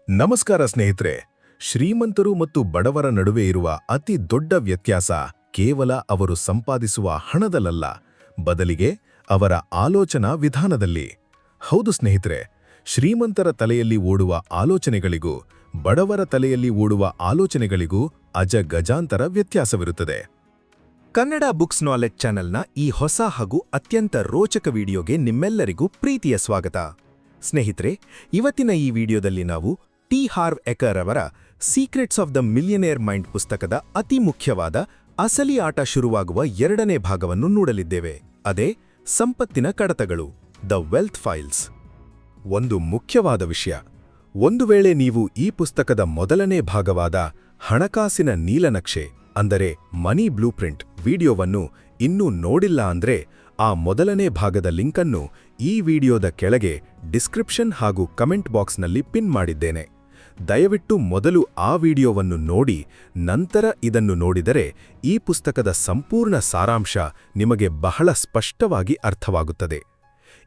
ನಮಸ್ಕಾರ ಸ್ನೇಹಿತರೆ. ಶ್ರೀಮಂತರು ಮತ್ತು ಬಡವರ ನಡುವೆ ಇರುವ ಅತಿ ದೊಡ್ಡ ವ್ಯತ್ಯಾಸ ಕೇವಲ ಅವರು ಸಂಪಾದಿಸುವ ಹಣದಲ್ಲಲ್ಲ, ಬದಲಿಗೆ ಅವರ ಆಲೋಚನಾ ವಿಧಾನದಲ್ಲಿ. ಹೌದು ಸ್ನೇಹಿತರೆ, ಶ್ರೀಮಂತರ ತಲೆಯಲ್ಲಿ ಓಡುವ ಆಲೋಚನೆಗಳಿಗೂ ಬಡವರ ತಲೆಯಲ್ಲಿ ಓಡುವ ಆಲೋಚನೆಗಳಿಗೂ ಅಜಗಜಾಂತರ ವ್ಯತ್ಯಾಸವಿರುತ್ತದೆ. ಕನ್ನಡ ಬುಕ್ಸ್ ನಾಲೆಡ್ಜ್ ಚಾನೆಲ್ನ ಈ ಹೊಸ ಹಾಗೂ ಅತ್ಯಂತ ರೋಚಕ ವಿಡಿಯೋಗೆ ನಿಮ್ಮೆಲ್ಲರಿಗೂ ಪ್ರೀತಿಯ ಸ್ವಾಗತ. ಸ್ನೇಹಿತರೆ, ಇವತ್ತಿನ ಈ ವಿಡಿಯೋದಲ್ಲಿ ನಾವು ಟಿ ಹಾರ್ವ್ ಎಕರ್ ಅವರ secrets of the millionaire mind ಪುಸ್ತಕದ ಅತಿ ಮುಖ್ಯವಾದ ಅಸಲಿ ಆಟ ಶುರುವಾಗುವ ಎರಡನೇ ಭಾಗವನ್ನು ನೋಡಲಿದ್ದೇವೆ. ಅದೇ ಸಂಪತ್ತಿನ ಕಡತಗಳು, ದ ವೆಲ್ತ್ ಫೈಲ್ಸ್. ಒಂದು ಮುಖ್ಯವಾದ ವಿಷಯ, ಒಂದು ವೇಳೆ ನೀವು ಈ ಪುಸ್ತಕದ ಮೊದಲನೇ ಭಾಗವಾದ ಹಣಕಾಸಿನ ನೀಲನಕ್ಷೆ ಅಂದರೆ ಮನಿ ಬ್ಲೂಪ್ರಿಂಟ್ ವಿಡಿಯೋವನ್ನು ಇನ್ನೂ ನೋಡಿಲ್ಲ ಅಂದ್ರೆ ಆ ಮೊದಲನೇ ಭಾಗದ ಲಿಂಕನ್ನು ಈ ವಿಡಿಯೋದ ಕೆಳಗೆ ಡಿಸ್ಕ್ರಿಪ್ಷನ್ ಹಾಗೂ ಕಮೆಂಟ್ ಬಾಕ್ಸ್ನಲ್ಲಿ ಪಿನ್ ಮಾಡಿದ್ದೇನೆ. ದಯವಿಟ್ಟು ಮೊದಲು ಆ ವಿಡಿಯೋವನ್ನು ನೋಡಿ, ನಂತರ ಇದನ್ನು ನೋಡಿದರೆ ಈ ಪುಸ್ತಕದ ಸಂಪೂರ್ಣ ಸಾರಾಂಶ ನಿಮಗೆ ಬಹಳ ಸ್ಪಷ್ಟವಾಗಿ ಅರ್ಥವಾಗುತ್ತದೆ.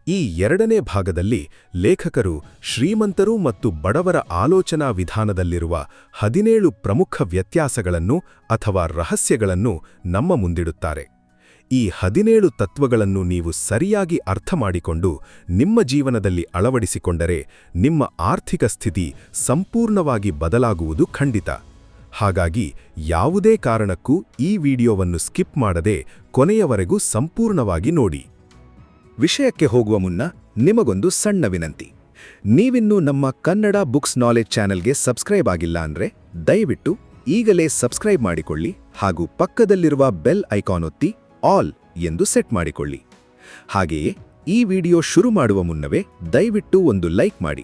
ಈ ಎರಡನೇ ಭಾಗದಲ್ಲಿ ಲೇಖಕರು ಶ್ರೀಮಂತರು ಮತ್ತು ಬಡವರ ಆಲೋಚನಾ ವಿಧಾನದಲ್ಲಿರುವ 17 ಪ್ರಮುಖ ವ್ಯತ್ಯಾಸಗಳನ್ನು ಅಥವಾ ರಹಸ್ಯಗಳನ್ನು ನಮ್ಮ ಮುಂದಿಡುತ್ತಾರೆ. ಈ 17 ತತ್ವಗಳನ್ನು ನೀವು ಸರಿಯಾಗಿ ಅರ್ಥಮಾಡಿಕೊಂಡು ನಿಮ್ಮ ಜೀವನದಲ್ಲಿ ಅಳವಡಿಸಿಕೊಂಡರೆ ನಿಮ್ಮ ಆರ್ಥಿಕ ಸ್ಥಿತಿ ಸಂಪೂರ್ಣವಾಗಿ ಬದಲಾಗುವುದು ಖಂಡಿತ. ಹಾಗಾಗಿ ಯಾವುದೇ ಕಾರಣಕ್ಕೂ ಈ ವಿಡಿಯೋವನ್ನು ಸ್ಕಿಪ್ ಮಾಡದೆ ಕೊನೆಯವರೆಗೂ ಸಂಪೂರ್ಣವಾಗಿ ನೋಡಿ. ವಿಷಯಕ್ಕೆ ಹೋಗುವ ಮುನ್ನ ನಿಮಗೊಂದು ಸಣ್ಣ ವಿನಂತಿ. ನೀವಿನ್ನೂ ನಮ್ಮ ಕನ್ನಡ ಬುಕ್ಸ್ ನಾಲೆಡ್ಜ್ ಚಾನೆಲ್ಗೆ ಸಬ್ಸ್ಕ್ರೈಬ್ ಆಗಿಲ್ಲ ಅಂದ್ರೆ ದಯವಿಟ್ಟು ಈಗಲೇ ಸಬ್ಸ್ಕ್ರೈಬ್ ಮಾಡಿಕೊಳ್ಳಿ ಹಾಗೂ ಪಕ್ಕದಲ್ಲಿರುವ ಬೆಲ್ ಐಕಾನ್ ಒತ್ತಿ ಆಲ್ ಎಂದು ಸೆಟ್ ಮಾಡಿಕೊಳ್ಳಿ. ಹಾಗೆಯೇ ಈ ವಿಡಿಯೋ ಶುರು ಮಾಡುವ ಮುನ್ನವೇ ದಯವಿಟ್ಟು ಒಂದು ಲೈಕ್ ಮಾಡಿ.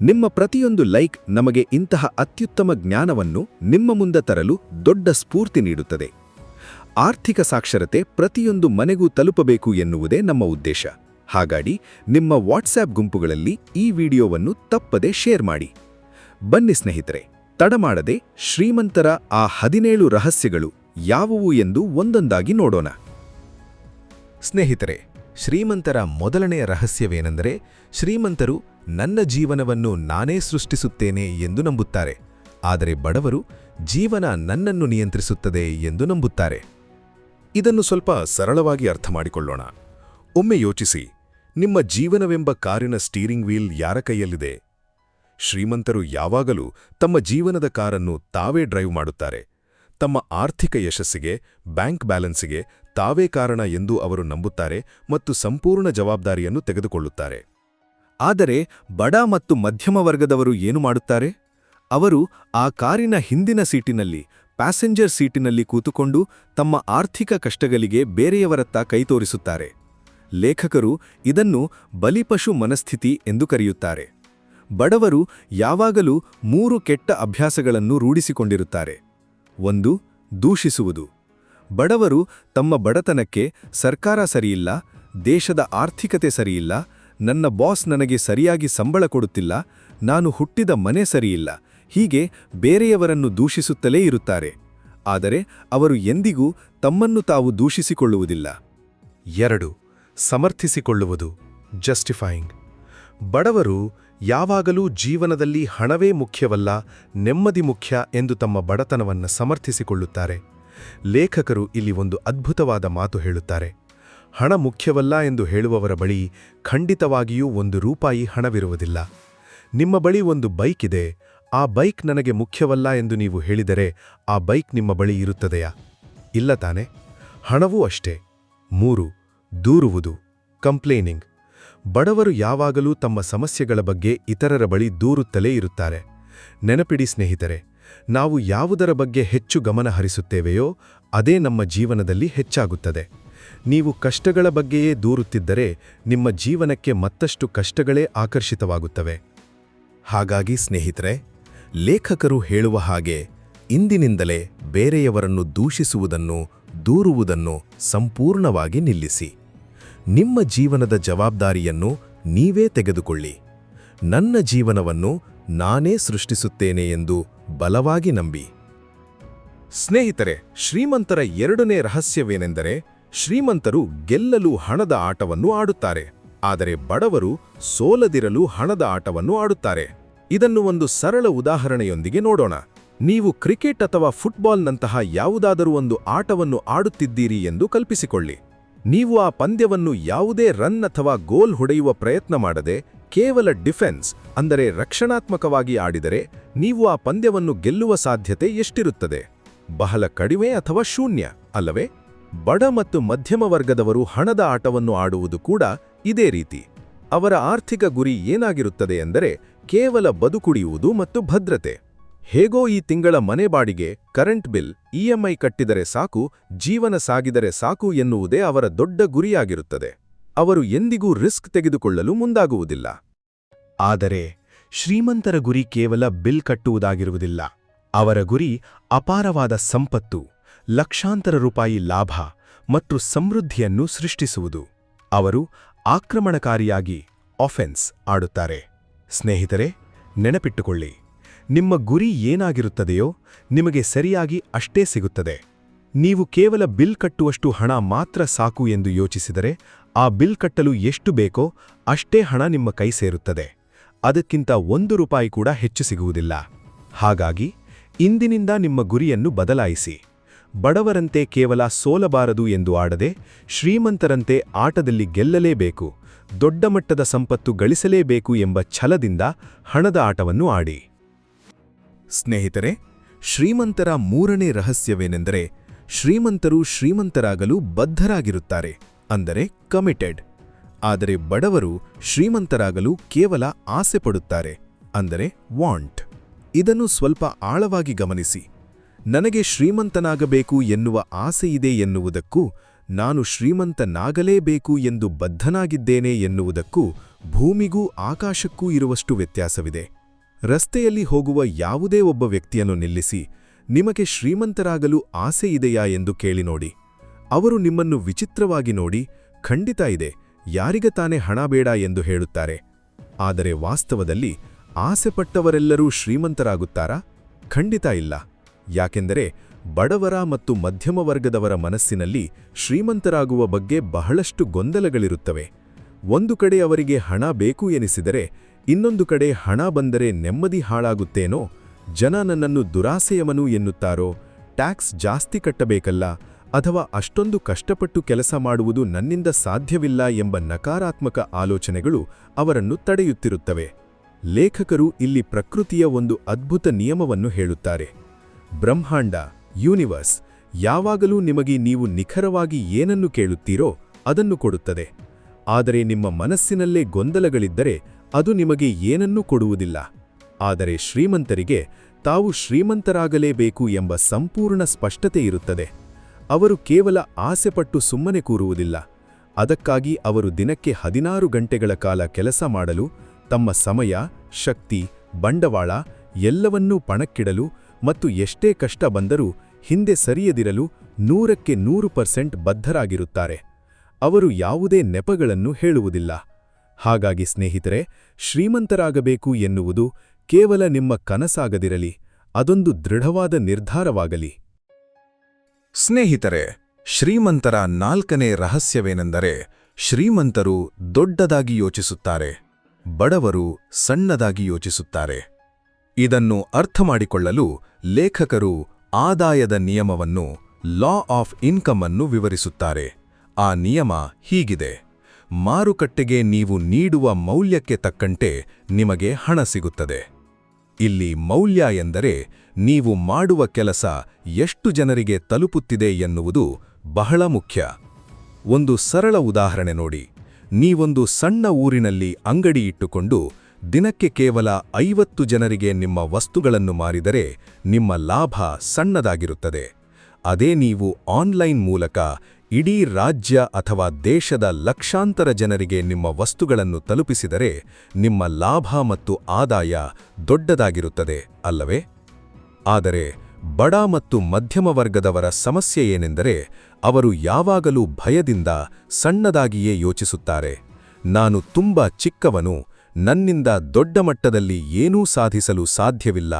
ನಿಮ್ಮ ಪ್ರತಿಯೊಂದು ಲೈಕ್ ನಮಗೆ ಇಂತಹ ಅತ್ಯುತ್ತಮ ಜ್ಞಾನವನ್ನು ನಿಮ್ಮ ಮುಂದೆ ತರಲು ದೊಡ್ಡ ಸ್ಫೂರ್ತಿ ನೀಡುತ್ತದೆ. ಆರ್ಥಿಕ ಸಾಕ್ಷರತೆ ಪ್ರತಿಯೊಂದು ಮನೆಗೂ ತಲುಪಬೇಕು ಎನ್ನುವುದೇ ನಮ್ಮ ಉದ್ದೇಶ. ಹಾಗಾಗಿ ನಿಮ್ಮ ವಾಟ್ಸ್ಆಪ್ ಗುಂಪುಗಳಲ್ಲಿ ಈ ವಿಡಿಯೋವನ್ನು ತಪ್ಪದೆ ಶೇರ್ ಮಾಡಿ. ಬನ್ನಿ ಸ್ನೇಹಿತರೆ, ತಡಮಾಡದೆ ಶ್ರೀಮಂತರ ಆ 17 ರಹಸ್ಯಗಳು ಯಾವುವು ಎಂದು ಒಂದೊಂದಾಗಿ ನೋಡೋಣ. ಸ್ನೇಹಿತರೆ, ಶ್ರೀಮಂತರ ಮೊದಲನೆಯ ರಹಸ್ಯವೇನೆಂದರೆ, ಶ್ರೀಮಂತರು ನನ್ನ ಜೀವನವನ್ನು ನಾನೇ ಸೃಷ್ಟಿಸುತ್ತೇನೆ ಎಂದು ನಂಬುತ್ತಾರೆ, ಆದರೆ ಬಡವರು ಜೀವನ ನನ್ನನ್ನು ನಿಯಂತ್ರಿಸುತ್ತದೆ ಎಂದು ನಂಬುತ್ತಾರೆ. ಇದನ್ನು ಸ್ವಲ್ಪ ಸರಳವಾಗಿ ಅರ್ಥ ಮಾಡಿಕೊಳ್ಳೋಣ. ಒಮ್ಮೆ ಯೋಚಿಸಿ, ನಿಮ್ಮ ಜೀವನವೆಂಬ ಕಾರಿನ ಸ್ಟೀರಿಂಗ್ ವೀಲ್ ಯಾರ ಕೈಯಲ್ಲಿದೆ? ಶ್ರೀಮಂತರು ಯಾವಾಗಲೂ ತಮ್ಮ ಜೀವನದ ಕಾರನ್ನು ತಾವೇ ಡ್ರೈವ್ ಮಾಡುತ್ತಾರೆ. ತಮ್ಮ ಆರ್ಥಿಕ ಯಶಸ್ಸಿಗೆ, ಬ್ಯಾಂಕ್ ಬ್ಯಾಲೆನ್ಸಿಗೆ ತಾವೇ ಕಾರಣ ಎಂದು ಅವರು ನಂಬುತ್ತಾರೆ ಮತ್ತು ಸಂಪೂರ್ಣ ಜವಾಬ್ದಾರಿಯನ್ನು ತೆಗೆದುಕೊಳ್ಳುತ್ತಾರೆ. ಆದರೆ ಬಡ ಮತ್ತು ಮಧ್ಯಮ ವರ್ಗದವರು ಏನು ಮಾಡುತ್ತಾರೆ? ಅವರು ಆ ಕಾರಿನ ಹಿಂದಿನ ಸೀಟಿನಲ್ಲಿ, ಪ್ಯಾಸೆಂಜರ್ ಸೀಟಿನಲ್ಲಿ ಕೂತುಕೊಂಡು ತಮ್ಮ ಆರ್ಥಿಕ ಕಷ್ಟಗಳಿಗೆ ಬೇರೆಯವರತ್ತ ಕೈತೋರಿಸುತ್ತಾರೆ. ಲೇಖಕರು ಇದನ್ನು ಬಲಿಪಶು ಮನಸ್ಥಿತಿ ಎಂದು ಕರೆಯುತ್ತಾರೆ. ಬಡವರು ಯಾವಾಗಲೂ 3 ಕೆಟ್ಟ ಅಭ್ಯಾಸಗಳನ್ನು ರೂಢಿಸಿಕೊಂಡಿರುತ್ತಾರೆ. 1. ದೂಷಿಸುವುದು. ಬಡವರು ತಮ್ಮ ಬಡತನಕ್ಕೆ ಸರ್ಕಾರ ಸರಿಯಿಲ್ಲ, ದೇಶದ ಆರ್ಥಿಕತೆ ಸರಿಯಿಲ್ಲ, ನನ್ನ ಬಾಸ್ ನನಗೆ ಸರಿಯಾಗಿ ಸಂಬಳ ಕೊಡುತ್ತಿಲ್ಲ, ನಾನು ಹುಟ್ಟಿದ ಮನೆ ಸರಿಯಿಲ್ಲ, ಹೀಗೆ ಬೇರೆಯವರನ್ನು ದೂಷಿಸುತ್ತಲೇ ಇರುತ್ತಾರೆ. ಆದರೆ ಅವರು ಎಂದಿಗೂ ತಮ್ಮನ್ನು ತಾವು ದೂಷಿಸಿಕೊಳ್ಳುವುದಿಲ್ಲ. 2. ಸಮರ್ಥಿಸಿಕೊಳ್ಳುವುದು, ಜಸ್ಟಿಫೈಯಿಂಗ್. ಬಡವರು ಯಾವಾಗಲೂ ಜೀವನದಲ್ಲಿ ಹಣವೇ ಮುಖ್ಯವಲ್ಲ, ನೆಮ್ಮದಿ ಮುಖ್ಯ ಎಂದು ತಮ್ಮ ಬಡತನವನ್ನು ಸಮರ್ಥಿಸಿಕೊಳ್ಳುತ್ತಾರೆ. ಲೇಖಕರು ಇಲ್ಲಿ ಒಂದು ಅದ್ಭುತವಾದ ಮಾತು ಹೇಳುತ್ತಾರೆ. ಹಣ ಮುಖ್ಯವಲ್ಲ ಎಂದು ಹೇಳುವವರ ಬಳಿ ಖಂಡಿತವಾಗಿಯೂ ₹1 ಹಣವಿರುವುದಿಲ್ಲ. ನಿಮ್ಮ ಬಳಿ ಒಂದು ಬೈಕ್ ಇದೆ, ಆ ಬೈಕ್ ನನಗೆ ಮುಖ್ಯವಲ್ಲ ಎಂದು ನೀವು ಹೇಳಿದರೆ ಆ ಬೈಕ್ ನಿಮ್ಮ ಬಳಿ ಇರುತ್ತದೆಯಾ? ಇಲ್ಲ ತಾನೆ? ಹಣವೂ ಅಷ್ಟೇ. 3. ದೂರುವುದು, ಕಂಪ್ಲೇನಿಂಗ್. ಬಡವರು ಯಾವಾಗಲೂ ತಮ್ಮ ಸಮಸ್ಯೆಗಳ ಬಗ್ಗೆ ಇತರರ ಬಳಿ ದೂರುತ್ತಲೇ ಇರುತ್ತಾರೆ. ನೆನಪಿಡಿ ಸ್ನೇಹಿತರೆ, ನಾವು ಯಾವುದರ ಬಗ್ಗೆ ಹೆಚ್ಚು ಗಮನ ಹರಿಸುತ್ತೇವೆಯೋ ಅದೇ ನಮ್ಮ ಜೀವನದಲ್ಲಿ ಹೆಚ್ಚಾಗುತ್ತದೆ. ನೀವು ಕಷ್ಟಗಳ ಬಗ್ಗೆಯೇ ದೂರುತ್ತಿದ್ದರೆ ನಿಮ್ಮ ಜೀವನಕ್ಕೆ ಮತ್ತಷ್ಟು ಕಷ್ಟಗಳೇ ಆಕರ್ಷಿತವಾಗುತ್ತವೆ. ಹಾಗಾಗಿ ಸ್ನೇಹಿತರೆ, ಲೇಖಕರು ಹೇಳುವ ಹಾಗೆ ಇಂದಿನಿಂದಲೇ ಬೇರೆಯವರನ್ನು ದೂಷಿಸುವುದನ್ನು, ದೂರುವುದನ್ನು ಸಂಪೂರ್ಣವಾಗಿ ನಿಲ್ಲಿಸಿ. ನಿಮ್ಮ ಜೀವನದ ಜವಾಬ್ದಾರಿಯನ್ನು ನೀವೇ ತೆಗೆದುಕೊಳ್ಳಿ. ನನ್ನ ಜೀವನವನ್ನು ನಾನೇ ಸೃಷ್ಟಿಸುತ್ತೇನೆ ಎಂದು ಬಲವಾಗಿ ನಂಬಿ. ಸ್ನೇಹಿತರೆ, ಶ್ರೀಮಂತರ ಎರಡನೇ ರಹಸ್ಯವೇನೆಂದರೆ, ಶ್ರೀಮಂತರು ಗೆಲ್ಲಲು ಹಣದ ಆಟವನ್ನು ಆಡುತ್ತಾರೆ, ಆದರೆ ಬಡವರು ಸೋಲದಿರಲು ಹಣದ ಆಟವನ್ನು ಆಡುತ್ತಾರೆ. ಇದನ್ನು ಒಂದು ಸರಳ ಉದಾಹರಣೆಯೊಂದಿಗೆ ನೋಡೋಣ. ನೀವು ಕ್ರಿಕೆಟ್ ಅಥವಾ ಫುಟ್ಬಾಲ್ನಂತಹ ಯಾವುದಾದರೂ ಒಂದು ಆಟವನ್ನು ಆಡುತ್ತಿದ್ದೀರಿ ಎಂದು ಕಲ್ಪಿಸಿಕೊಳ್ಳಿ. ನೀವು ಆ ಪಂದ್ಯವನ್ನು ಯಾವುದೇ ರನ್ ಅಥವಾ ಗೋಲ್ ಹೊಡೆಯುವ ಪ್ರಯತ್ನ ಮಾಡದೆ ಕೇವಲ ಡಿಫೆನ್ಸ್ ಅಂದರೆ ರಕ್ಷಣಾತ್ಮಕವಾಗಿ ಆಡಿದರೆ ನೀವು ಆ ಪಂದ್ಯವನ್ನು ಗೆಲ್ಲುವ ಸಾಧ್ಯತೆ ಎಷ್ಟಿರುತ್ತದೆ? ಬಹಳ ಕಡಿಮೆ ಅಥವಾ ಶೂನ್ಯ, ಅಲ್ಲವೇ? ಬಡ ಮತ್ತು ಮಧ್ಯಮ ವರ್ಗದವರು ಹಣದ ಆಟವನ್ನು ಆಡುವುದು ಕೂಡ ಇದೇ ರೀತಿ. ಅವರ ಆರ್ಥಿಕ ಗುರಿ ಏನಾಗಿರುತ್ತದೆ ಎಂದರೆ ಕೇವಲ ಬದುಕುಳಿಯುವುದು ಮತ್ತು ಭದ್ರತೆ. ಹೇಗೋ ಈ ತಿಂಗಳ ಮನೆ ಬಾಡಿಗೆ, ಕರೆಂಟ್ ಬಿಲ್, ಇಎಂಐ ಕಟ್ಟಿದರೆ ಸಾಕು, ಜೀವನ ಸಾಗಿದರೆ ಸಾಕು ಎನ್ನುವುದೇ ಅವರ ದೊಡ್ಡ ಗುರಿಯಾಗಿರುತ್ತದೆ. ಅವರು ಎಂದಿಗೂ ರಿಸ್ಕ್ ತೆಗೆದುಕೊಳ್ಳಲು ಮುಂದಾಗುವುದಿಲ್ಲ. ಆದರೆ ಶ್ರೀಮಂತರ ಗುರಿ ಕೇವಲ ಬಿಲ್ ಕಟ್ಟುವುದಾಗಿರುವುದಿಲ್ಲ. ಅವರ ಗುರಿ ಅಪಾರವಾದ ಸಂಪತ್ತು, ಲಕ್ಷಾಂತರ ರೂಪಾಯಿ ಲಾಭ ಮತ್ತು ಸಮೃದ್ಧಿಯನ್ನು ಸೃಷ್ಟಿಸುವುದು. ಅವರು ಆಕ್ರಮಣಕಾರಿಯಾಗಿ ಆಫೆನ್ಸ್ ಆಡುತ್ತಾರೆ. ಸ್ನೇಹಿತರೆ, ನೆನಪಿಟ್ಟುಕೊಳ್ಳಿ, ನಿಮ್ಮ ಗುರಿ ಏನಾಗಿರುತ್ತದೆಯೋ ನಿಮಗೆ ಸರಿಯಾಗಿ ಅಷ್ಟೇ ಸಿಗುತ್ತದೆ. ನೀವು ಕೇವಲ ಬಿಲ್ ಕಟ್ಟುವಷ್ಟು ಹಣ ಮಾತ್ರ ಸಾಕು ಎಂದು ಯೋಚಿಸಿದರೆ ಆ ಬಿಲ್ ಕಟ್ಟಲು ಎಷ್ಟು ಬೇಕೋ ಅಷ್ಟೇ ಹಣ ನಿಮ್ಮ ಕೈ ಸೇರುತ್ತದೆ. ಅದಕ್ಕಿಂತ 1 ರೂಪಾಯಿ ಕೂಡ ಹೆಚ್ಚು ಸಿಗುವುದಿಲ್ಲ. ಹಾಗಾಗಿ ಇಂದಿನಿಂದ ನಿಮ್ಮ ಗುರಿಯನ್ನು ಬದಲಾಯಿಸಿ. ಬಡವರಂತೆ ಕೇವಲ ಸೋಲಬಾರದು ಎಂದು ಆಡದೆ, ಶ್ರೀಮಂತರಂತೆ ಆಟದಲ್ಲಿ ಗೆಲ್ಲಲೇಬೇಕು, ದೊಡ್ಡ ಮಟ್ಟದ ಸಂಪತ್ತು ಗಳಿಸಲೇಬೇಕು ಎಂಬ ಛಲದಿಂದ ಹಣದ ಆಟವನ್ನು ಆಡಿ. ಸ್ನೇಹಿತರೆ, ಶ್ರೀಮಂತರ 3ನೇ ರಹಸ್ಯವೇನೆಂದರೆ ಶ್ರೀಮಂತರು ಶ್ರೀಮಂತರಾಗಲು ಬದ್ಧರಾಗಿರುತ್ತಾರೆ, ಅಂದರೆ ಕಮಿಟೆಡ್. ಆದರೆ ಬಡವರು ಶ್ರೀಮಂತರಾಗಲು ಕೇವಲ ಆಸೆ ಪಡುತ್ತಾರೆ, ಅಂದರೆ ವಾಂಟ್. ಇದನ್ನು ಸ್ವಲ್ಪ ಆಳವಾಗಿ ಗಮನಿಸಿ. ನನಗೆ ಶ್ರೀಮಂತನಾಗಬೇಕು ಎನ್ನುವ ಆಸೆಯಿದೆ ಎನ್ನುವುದಕ್ಕೂ ನಾನು ಶ್ರೀಮಂತನಾಗಲೇಬೇಕು ಎಂದು ಬದ್ಧನಾಗಿದ್ದೇನೆ ಎನ್ನುವುದಕ್ಕೂ ಭೂಮಿಗೂ ಆಕಾಶಕ್ಕೂ ಇರುವಷ್ಟು ವ್ಯತ್ಯಾಸವಿದೆ. ರಸ್ತೆಯಲ್ಲಿ ಹೋಗುವ ಯಾವುದೇ ಒಬ್ಬ ವ್ಯಕ್ತಿಯನ್ನು ನಿಲ್ಲಿಸಿ, ನಿಮಗೆ ಶ್ರೀಮಂತರಾಗಲು ಆಸೆಯಿದೆಯಾ ಎಂದು ಕೇಳಿ ನೋಡಿ. ಅವರು ನಿಮ್ಮನ್ನು ವಿಚಿತ್ರವಾಗಿ ನೋಡಿ, ಖಂಡಿತ ಇದೆ, ಯಾರಿಗ ತಾನೇ ಹಣ ಬೇಡ ಎಂದು ಹೇಳುತ್ತಾರೆ. ಆದರೆ ವಾಸ್ತವದಲ್ಲಿ ಆಸೆಪಟ್ಟವರೆಲ್ಲರೂ ಶ್ರೀಮಂತರಾಗುತ್ತಾರಾ? ಖಂಡಿತ ಇಲ್ಲ. ಯಾಕೆಂದರೆ ಬಡವರ ಮತ್ತು ಮಧ್ಯಮ ವರ್ಗದವರ ಮನಸ್ಸಿನಲ್ಲಿ ಶ್ರೀಮಂತರಾಗುವ ಬಗ್ಗೆ ಬಹಳಷ್ಟು ಗೊಂದಲಗಳಿರುತ್ತವೆ. ಒಂದು ಕಡೆ ಅವರಿಗೆ ಹಣ ಬೇಕು ಎನಿಸಿದರೆ ಇನ್ನೊಂದು ಕಡೆ ಹಣ ಬಂದರೆ ನೆಮ್ಮದಿ ಹಾಳಾಗುತ್ತೇನೋ, ಜನ ನನ್ನನ್ನು ದುರಾಸೆಯವನು ಎನ್ನುತ್ತಾರೋ, ಟ್ಯಾಕ್ಸ್ ಜಾಸ್ತಿ ಕಟ್ಟಬೇಕಲ್ಲ, ಅಥವಾ ಅಷ್ಟೊಂದು ಕಷ್ಟಪಟ್ಟು ಕೆಲಸ ಮಾಡುವುದು ನನ್ನಿಂದ ಸಾಧ್ಯವಿಲ್ಲ ಎಂಬ ನಕಾರಾತ್ಮಕ ಆಲೋಚನೆಗಳು ಅವರನ್ನು ತಡೆಯುತ್ತಿರುತ್ತವೆ. ಲೇಖಕರು ಇಲ್ಲಿ ಪ್ರಕೃತಿಯ ಒಂದು ಅದ್ಭುತ ನಿಯಮವನ್ನು ಹೇಳುತ್ತಾರೆ. ಬ್ರಹ್ಮಾಂಡ, ಯೂನಿವರ್ಸ್ ಯಾವಾಗಲೂ ನಿಮಗೆ ನೀವು ನಿಖರವಾಗಿ ಏನನ್ನು ಕೇಳುತ್ತೀರೋ ಅದನ್ನು ಕೊಡುತ್ತದೆ. ಆದರೆ ನಿಮ್ಮ ಮನಸ್ಸಿನಲ್ಲೇ ಗೊಂದಲಗಳಿದ್ದರೆ ಅದು ನಿಮಗೆ ಏನನ್ನೂ ಕೊಡುವುದಿಲ್ಲ. ಆದರೆ ಶ್ರೀಮಂತರಿಗೆ ತಾವು ಶ್ರೀಮಂತರಾಗಲೇಬೇಕು ಎಂಬ ಸಂಪೂರ್ಣ ಸ್ಪಷ್ಟತೆ ಇರುತ್ತದೆ. ಅವರು ಕೇವಲ ಆಸೆಪಟ್ಟು ಸುಮ್ಮನೆ ಕೂರುವುದಿಲ್ಲ. ಅದಕ್ಕಾಗಿ ಅವರು ದಿನಕ್ಕೆ 16 ಗಂಟೆಗಳ ಕಾಲ ಕೆಲಸ ಮಾಡಲು, ತಮ್ಮ ಸಮಯ, ಶಕ್ತಿ, ಬಂಡವಾಳ ಎಲ್ಲವನ್ನೂ ಪಣಕ್ಕಿಡಲು ಮತ್ತು ಎಷ್ಟೇ ಕಷ್ಟ ಬಂದರೂ ಹಿಂದೆ ಸರಿಯದಿರಲು 100ಕ್ಕೆ 100% ಬದ್ಧರಾಗಿರುತ್ತಾರೆ. ಅವರು ಯಾವುದೇ ನೆಪಗಳನ್ನು ಹೇಳುವುದಿಲ್ಲ. ಹಾಗಾಗಿ ಸ್ನೇಹಿತರೆ, ಶ್ರೀಮಂತರಾಗಬೇಕು ಎನ್ನುವುದು ಕೇವಲ ನಿಮ್ಮ ಕನಸಾಗದಿರಲಿ, ಅದೊಂದು ದೃಢವಾದ ನಿರ್ಧಾರವಾಗಲಿ. ಸ್ನೇಹಿತರೆ, ಶ್ರೀಮಂತರ 4ನೇ ರಹಸ್ಯವೇನೆಂದರೆ ಶ್ರೀಮಂತರು ದೊಡ್ಡದಾಗಿ ಯೋಚಿಸುತ್ತಾರೆ, ಬಡವರು ಸಣ್ಣದಾಗಿ ಯೋಚಿಸುತ್ತಾರೆ. ಇದನ್ನು ಅರ್ಥಮಾಡಿಕೊಳ್ಳಲು ಲೇಖಕರು ಆದಾಯದ ನಿಯಮವನ್ನು, ಲಾ ಆಫ್ ಇನ್ಕಮ್ ಅನ್ನು ವಿವರಿಸುತ್ತಾರೆ. ಆ ನಿಯಮ ಹೀಗಿದೆ: ಮಾರುಕಟ್ಟೆಗೆ ನೀವು ನೀಡುವ ಮೌಲ್ಯಕ್ಕೆ ತಕ್ಕಂತೆ ನಿಮಗೆ ಹಣ ಸಿಗುತ್ತದೆ. ಇಲ್ಲಿ ಮೌಲ್ಯ ಎಂದರೆ ನೀವು ಮಾಡುವ ಕೆಲಸ ಎಷ್ಟು ಜನರಿಗೆ ತಲುಪುತ್ತಿದೆ ಎನ್ನುವುದು ಬಹಳ ಮುಖ್ಯ. ಒಂದು ಸರಳ ಉದಾಹರಣೆ ನೋಡಿ. ನೀವೊಂದು ಸಣ್ಣ ಊರಿನಲ್ಲಿ ಅಂಗಡಿ ಇಟ್ಟುಕೊಂಡು ದಿನಕ್ಕೆ ಕೇವಲ 50 ಜನರಿಗೆ ನಿಮ್ಮ ವಸ್ತುಗಳನ್ನು ಮಾರಿದರೆ ನಿಮ್ಮ ಲಾಭ ಸಣ್ಣದಾಗಿರುತ್ತದೆ. ಅದೇ ನೀವು ಆನ್ಲೈನ್ ಮೂಲಕ ಇಡೀ ರಾಜ್ಯ ಅಥವಾ ದೇಶದ ಲಕ್ಷಾಂತರ ಜನರಿಗೆ ನಿಮ್ಮ ವಸ್ತುಗಳನ್ನು ತಲುಪಿಸಿದರೆ ನಿಮ್ಮ ಲಾಭ ಮತ್ತು ಆದಾಯ ದೊಡ್ಡದಾಗಿರುತ್ತದೆ, ಅಲ್ಲವೇ? ಆದರೆ ಬಡ ಮತ್ತು ಮಧ್ಯಮ ವರ್ಗದವರ ಸಮಸ್ಯೆ ಏನೆಂದರೆ ಅವರು ಯಾವಾಗಲೂ ಭಯದಿಂದ ಸಣ್ಣದಾಗಿಯೇ ಯೋಚಿಸುತ್ತಾರೆ. ನಾನು ತುಂಬಾ ಚಿಕ್ಕವನು, ನನ್ನಿಂದ ದೊಡ್ಡ ಮಟ್ಟದಲ್ಲಿ ಏನೂ ಸಾಧಿಸಲು ಸಾಧ್ಯವಿಲ್ಲ,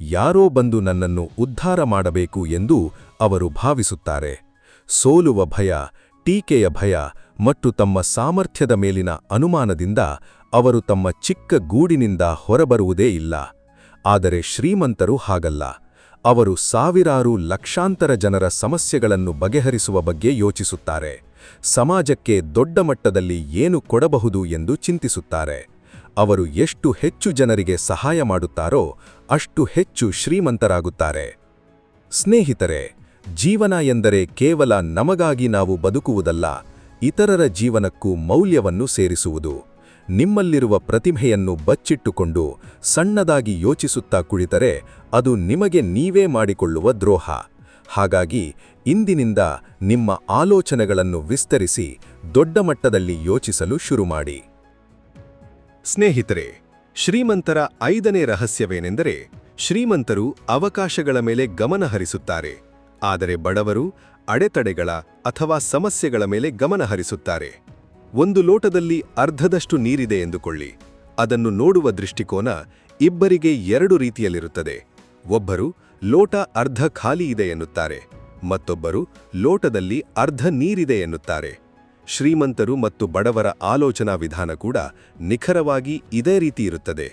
ಯಾರೋ ಬಂದು ನನ್ನನ್ನು ಉದ್ಧಾರ ಮಾಡಬೇಕು ಎಂದು ಅವರು ಭಾವಿಸುತ್ತಾರೆ. ಸೋಲುವ ಭಯ, ಟೀಕೆಯ ಭಯ ಮತ್ತು ತಮ್ಮ ಸಾಮರ್ಥ್ಯದ ಮೇಲಿನ ಅನುಮಾನದಿಂದ ಅವರು ತಮ್ಮ ಚಿಕ್ಕ ಗೂಡಿನಿಂದ ಹೊರಬರುವುದೇ ಇಲ್ಲ. ಆದರೆ ಶ್ರೀಮಂತರು ಹಾಗಲ್ಲ. ಅವರು ಸಾವಿರಾರು ಲಕ್ಷಾಂತರ ಜನರ ಸಮಸ್ಯೆಗಳನ್ನು ಬಗೆಹರಿಸುವ ಬಗ್ಗೆ ಯೋಚಿಸುತ್ತಾರೆ. ಸಮಾಜಕ್ಕೆ ದೊಡ್ಡ ಮಟ್ಟದಲ್ಲಿ ಏನು ಕೊಡಬಹುದು ಎಂದು ಚಿಂತಿಸುತ್ತಾರೆ. ಅವರು ಎಷ್ಟು ಹೆಚ್ಚು ಜನರಿಗೆ ಸಹಾಯ ಮಾಡುತ್ತಾರೋ ಅಷ್ಟು ಹೆಚ್ಚು ಶ್ರೀಮಂತರಾಗುತ್ತಾರೆ. ಸ್ನೇಹಿತರೆ, ಜೀವನ ಎಂದರೆ ಕೇವಲ ನಮಗಾಗಿ ನಾವು ಬದುಕುವುದಲ್ಲ, ಇತರರ ಜೀವನಕ್ಕೂ ಮೌಲ್ಯವನ್ನು ಸೇರಿಸುವುದು. ನಿಮ್ಮಲ್ಲಿರುವ ಪ್ರತಿಭೆಯನ್ನು ಬಚ್ಚಿಟ್ಟುಕೊಂಡು ಸಣ್ಣದಾಗಿ ಯೋಚಿಸುತ್ತಾ ಕುಳಿತರೆ ಅದು ನಿಮಗೆ ನೀವೇ ಮಾಡಿಕೊಳ್ಳುವ ದ್ರೋಹ. ಹಾಗಾಗಿ ಇಂದಿನಿಂದ ನಿಮ್ಮ ಆಲೋಚನೆಗಳನ್ನು ವಿಸ್ತರಿಸಿ ದೊಡ್ಡ ಮಟ್ಟದಲ್ಲಿ ಯೋಚಿಸಲು ಶುರುಮಾಡಿ. ಸ್ನೇಹಿತರೆ, ಶ್ರೀಮಂತರ 5ನೇ ರಹಸ್ಯವೇನೆಂದರೆ, ಶ್ರೀಮಂತರು ಅವಕಾಶಗಳ ಮೇಲೆ ಗಮನ ಹರಿಸುತ್ತಾರೆ, ಆದರೆ ಬಡವರು ಅಡೆತಡೆಗಳ ಅಥವಾ ಸಮಸ್ಯೆಗಳ ಮೇಲೆ ಗಮನ ಹರಿಸುತ್ತಾರೆ. ಒಂದು ಲೋಟದಲ್ಲಿ ಅರ್ಧದಷ್ಟು ನೀರಿದೆ ಎಂದುಕೊಳ್ಳಿ. ಅದನ್ನು ನೋಡುವ ದೃಷ್ಟಿಕೋನ ಇಬ್ಬರಿಗೆ 2 ರೀತಿಯಲ್ಲಿರುತ್ತದೆ. ಒಬ್ಬರು ಲೋಟ ಅರ್ಧ ಖಾಲಿ ಇದೆ ಎನ್ನುತ್ತಾರೆ, ಮತ್ತೊಬ್ಬರು ಲೋಟದಲ್ಲಿ ಅರ್ಧ ನೀರಿದೆ ಎನ್ನುತ್ತಾರೆ. ಶ್ರೀಮಂತರು ಮತ್ತು ಬಡವರ ಆಲೋಚನಾ ವಿಧಾನ ಕೂಡ ನಿಖರವಾಗಿ ಇದೇ ರೀತಿ ಇರುತ್ತದೆ.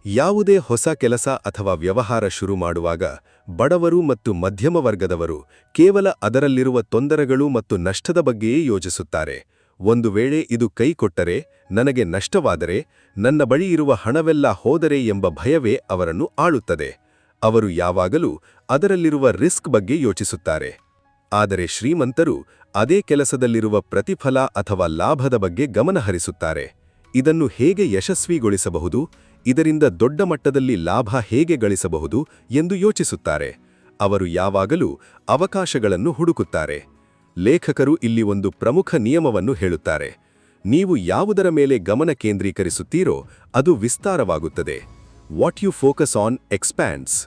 ಯಾವುದೇ ಹೊಸ ಕೆಲಸ ಅಥವಾ ವ್ಯವಹಾರ ಶುರು ಮಾಡುವಾಗ ಬಡವರು ಮತ್ತು ಮಧ್ಯಮ ವರ್ಗದವರು ಕೇವಲ ಅದರಲ್ಲಿರುವ ತೊಂದರೆಗಳು ಮತ್ತು ನಷ್ಟದ ಬಗ್ಗೆಯೇ ಯೋಚಿಸುತ್ತಾರೆ. ಒಂದು ವೇಳೆ ಇದು ಕೈಕೊಟ್ಟರೆ, ನನಗೆ ನಷ್ಟವಾದರೆ, ನನ್ನ ಬಳಿ ಇರುವ ಹಣವೆಲ್ಲ ಹೋದರೆ ಎಂಬ ಭಯವೇ ಅವರನ್ನು ಆಳುತ್ತದೆ. ಅವರು ಯಾವಾಗಲೂ ಅದರಲ್ಲಿರುವ ರಿಸ್ಕ್ ಬಗ್ಗೆ ಯೋಚಿಸುತ್ತಾರೆ. ಆದರೆ ಶ್ರೀಮಂತರು ಅದೇ ಕೆಲಸದಲ್ಲಿರುವ ಪ್ರತಿಫಲ ಅಥವಾ ಲಾಭದ ಬಗ್ಗೆ ಗಮನಹರಿಸುತ್ತಾರೆ. ಇದನ್ನು ಹೇಗೆ ಯಶಸ್ವಿಗೊಳಿಸಬಹುದು, ಇದರಿಂದ ದೊಡ್ಡ ಮಟ್ಟದಲ್ಲಿ ಲಾಭ ಹೇಗೆ ಗಳಿಸಬಹುದು ಎಂದು ಯೋಚಿಸುತ್ತಾರೆ. ಅವರು ಯಾವಾಗಲೂ ಅವಕಾಶಗಳನ್ನು ಹುಡುಕುತ್ತಾರೆ. ಲೇಖಕರು ಇಲ್ಲಿ ಒಂದು ಪ್ರಮುಖ ನಿಯಮವನ್ನು ಹೇಳುತ್ತಾರೆ. ನೀವು ಯಾವುದರ ಮೇಲೆ ಗಮನ ಕೇಂದ್ರೀಕರಿಸುತ್ತೀರೋ ಅದು ವಿಸ್ತಾರವಾಗುತ್ತದೆ. What you focus on expands.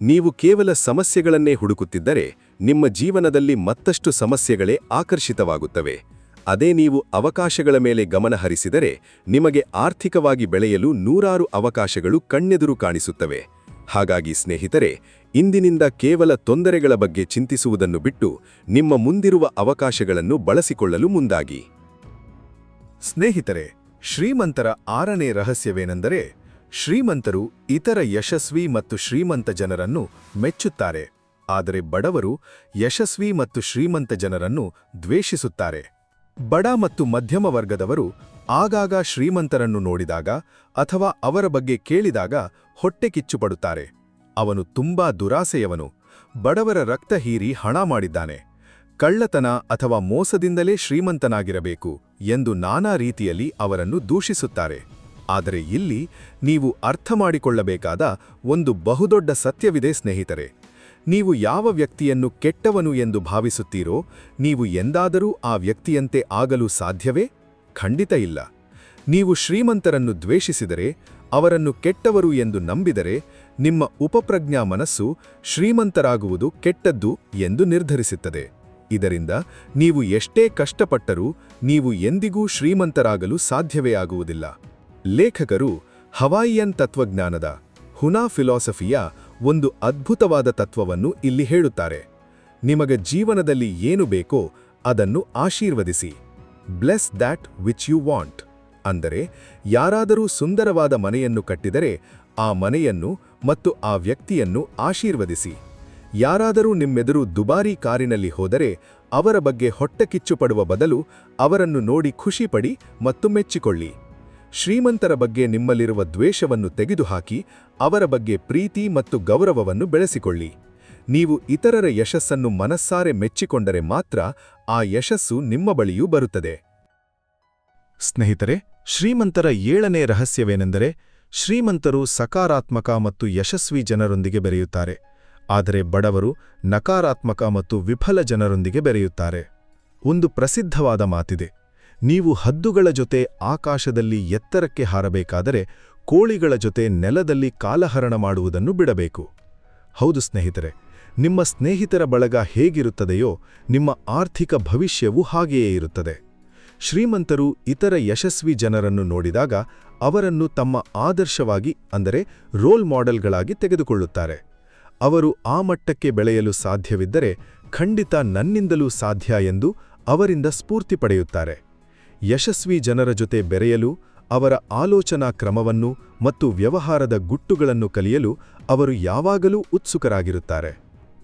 ನೀವು ಕೇವಲ ಸಮಸ್ಯೆಗಳನ್ನೇ ಹುಡುಕುತ್ತಿದ್ದರೆ ನಿಮ್ಮ ಜೀವನದಲ್ಲಿ ಮತ್ತಷ್ಟು ಸಮಸ್ಯೆಗಳೇ ಆಕರ್ಷಿತವಾಗುತ್ತವೆ. ಅದೇ ನೀವು ಅವಕಾಶಗಳ ಮೇಲೆ ಗಮನ ಹರಿಸಿದರೆ ನಿಮಗೆ ಆರ್ಥಿಕವಾಗಿ ಬೆಳೆಯಲು ನೂರಾರು ಅವಕಾಶಗಳು ಕಣ್ಣೆದುರು ಕಾಣಿಸುತ್ತವೆ. ಹಾಗಾಗಿ ಸ್ನೇಹಿತರೆ, ಇಂದಿನಿಂದ ಕೇವಲ ತೊಂದರೆಗಳ ಬಗ್ಗೆ ಚಿಂತಿಸುವುದನ್ನು ಬಿಟ್ಟು ನಿಮ್ಮ ಮುಂದಿರುವ ಅವಕಾಶಗಳನ್ನು ಬಳಸಿಕೊಳ್ಳಲು ಮುಂದಾಗಿ. ಸ್ನೇಹಿತರೆ, ಶ್ರೀಮಂತರ 6ನೇ ರಹಸ್ಯವೇನೆಂದರೆ, ಶ್ರೀಮಂತರು ಇತರ ಯಶಸ್ವಿ ಮತ್ತು ಶ್ರೀಮಂತ ಜನರನ್ನು ಮೆಚ್ಚುತ್ತಾರೆ, ಆದರೆ ಬಡವರು ಯಶಸ್ವಿ ಮತ್ತು ಶ್ರೀಮಂತ ಜನರನ್ನು ದ್ವೇಷಿಸುತ್ತಾರೆ. ಬಡ ಮತ್ತು ಮಧ್ಯಮ ವರ್ಗದವರು ಆಗಾಗ ಶ್ರೀಮಂತರನ್ನು ನೋಡಿದಾಗ ಅಥವಾ ಅವರ ಬಗ್ಗೆ ಕೇಳಿದಾಗ ಹೊಟ್ಟೆ ಕಿಚ್ಚುಪಡುತ್ತಾರೆ. ಅವನು ತುಂಬಾ ದುರಾಸೆಯವನು, ಬಡವರ ರಕ್ತ ಹೀರಿ ಹಣ ಮಾಡಿದ್ದಾನೆ, ಕಳ್ಳತನ ಅಥವಾ ಮೋಸದಿಂದಲೇ ಶ್ರೀಮಂತನಾಗಿರಬೇಕು ಎಂದು ನಾನಾ ರೀತಿಯಲ್ಲಿ ಅವರನ್ನು ದೂಷಿಸುತ್ತಾರೆ. ಆದರೆ ಇಲ್ಲಿ ನೀವು ಅರ್ಥಮಾಡಿಕೊಳ್ಳಬೇಕಾದ ಒಂದು ಬಹುದೊಡ್ಡ ಸತ್ಯವಿದೆ ಸ್ನೇಹಿತರೆ. ನೀವು ಯಾವ ವ್ಯಕ್ತಿಯನ್ನು ಕೆಟ್ಟವನು ಎಂದು ಭಾವಿಸುತ್ತೀರೋ, ನೀವು ಎಂದಾದರೂ ಆ ವ್ಯಕ್ತಿಯಂತೆ ಆಗಲು ಸಾಧ್ಯವೇ? ಖಂಡಿತ ಇಲ್ಲ. ನೀವು ಶ್ರೀಮಂತರನ್ನು ದ್ವೇಷಿಸಿದರೆ, ಅವರನ್ನು ಕೆಟ್ಟವರು ಎಂದು ನಂಬಿದರೆ, ನಿಮ್ಮ ಉಪಪ್ರಜ್ಞಾ ಮನಸ್ಸು ಶ್ರೀಮಂತರಾಗುವುದು ಕೆಟ್ಟದ್ದು ಎಂದು ನಿರ್ಧರಿಸುತ್ತದೆ. ಇದರಿಂದ ನೀವು ಎಷ್ಟೇ ಕಷ್ಟಪಟ್ಟರೂ ನೀವು ಎಂದಿಗೂ ಶ್ರೀಮಂತರಾಗಲು ಸಾಧ್ಯವೇ ಆಗುವುದಿಲ್ಲ. ಲೇಖಕರು ಹವಾಯಿಯನ್ ತತ್ವಜ್ಞಾನದ ಹುನಾ ಫಿಲಾಸಫಿಯ ಒಂದು ಅದ್ಭುತವಾದ ತತ್ವವನ್ನು ಇಲ್ಲಿ ಹೇಳುತ್ತಾರೆ. ನಿಮಗೆ ಜೀವನದಲ್ಲಿ ಏನು ಬೇಕೋ ಅದನ್ನು ಆಶೀರ್ವದಿಸಿ. Bless that which you want. ಅಂದರೆ, ಯಾರಾದರೂ ಸುಂದರವಾದ ಮನೆಯನ್ನು ಕಟ್ಟಿದರೆ ಆ ಮನೆಯನ್ನು ಮತ್ತು ಆ ವ್ಯಕ್ತಿಯನ್ನು ಆಶೀರ್ವದಿಸಿ. ಯಾರಾದರೂ ನಿಮ್ಮೆದುರು ದುಬಾರಿ ಕಾರಿನಲ್ಲಿ ಹೋದರೆ ಅವರ ಬಗ್ಗೆ ಹೊಟ್ಟೆಕಿಚ್ಚುಪಡುವ ಬದಲು ಅವರನ್ನು ನೋಡಿ ಖುಷಿಪಡಿ ಮತ್ತು ಮೆಚ್ಚಿಕೊಳ್ಳಿ. ಶ್ರೀಮಂತರ ಬಗ್ಗೆ ನಿಮ್ಮಲ್ಲಿರುವ ದ್ವೇಷವನ್ನು ತೆಗೆದುಹಾಕಿ ಅವರ ಬಗ್ಗೆ ಪ್ರೀತಿ ಮತ್ತು ಗೌರವವನ್ನು ಬೆಳೆಸಿಕೊಳ್ಳಿ. ನೀವು ಇತರರ ಯಶಸ್ಸನ್ನು ಮನಸ್ಸಾರೆ ಮೆಚ್ಚಿಕೊಂಡರೆ ಮಾತ್ರ ಆ ಯಶಸ್ಸು ನಿಮ್ಮ ಬಳಿಯೂ ಬರುತ್ತದೆ. ಸ್ನೇಹಿತರೆ, ಶ್ರೀಮಂತರ 7ನೇ ರಹಸ್ಯವೇನೆಂದರೆ, ಶ್ರೀಮಂತರು ಸಕಾರಾತ್ಮಕ ಮತ್ತು ಯಶಸ್ವಿ ಜನರೊಂದಿಗೆ ಬೆರೆಯುತ್ತಾರೆ, ಆದರೆ ಬಡವರು ನಕಾರಾತ್ಮಕ ಮತ್ತು ವಿಫಲ ಜನರೊಂದಿಗೆ ಬೆರೆಯುತ್ತಾರೆ. ಒಂದು ಪ್ರಸಿದ್ಧವಾದ ಮಾತಿದೆ, ನೀವು ಹದ್ದುಗಳ ಜೊತೆ ಆಕಾಶದಲ್ಲಿ ಎತ್ತರಕ್ಕೆ ಹಾರಬೇಕಾದರೆ ಕೋಳಿಗಳ ಜೊತೆ ನೆಲದಲ್ಲಿ ಕಾಲಹರಣ ಮಾಡುವುದನ್ನು ಬಿಡಬೇಕು. ಹೌದು ಸ್ನೇಹಿತರೆ, ನಿಮ್ಮ ಸ್ನೇಹಿತರ ಬಳಗ ಹೇಗಿರುತ್ತದೆಯೋ ನಿಮ್ಮ ಆರ್ಥಿಕ ಭವಿಷ್ಯವೂ ಹಾಗೆಯೇ ಇರುತ್ತದೆ. ಶ್ರೀಮಂತರು ಇತರ ಯಶಸ್ವಿ ಜನರನ್ನು ನೋಡಿದಾಗ ಅವರನ್ನು ತಮ್ಮ ಆದರ್ಶವಾಗಿ, ಅಂದರೆ ರೋಲ್ ಮಾಡೆಲ್ಗಳಾಗಿ ತೆಗೆದುಕೊಳ್ಳುತ್ತಾರೆ. ಅವರು ಆ ಮಟ್ಟಕ್ಕೆ ಬೆಳೆಯಲು ಸಾಧ್ಯವಿದ್ದರೆ ಖಂಡಿತ ನನ್ನಿಂದಲೂ ಸಾಧ್ಯ ಎಂದು ಅವರಿಂದ ಸ್ಫೂರ್ತಿ ಪಡೆಯುತ್ತಾರೆ. ಯಶಸ್ವಿ ಜನರ ಜೊತೆ ಬೆರೆಯಲು, ಅವರ ಆಲೋಚನಾ ಕ್ರಮವನ್ನು ಮತ್ತು ವ್ಯವಹಾರದ ಗುಟ್ಟುಗಳನ್ನು ಕಲಿಯಲು ಅವರು ಯಾವಾಗಲೂ ಉತ್ಸುಕರಾಗಿರುತ್ತಾರೆ.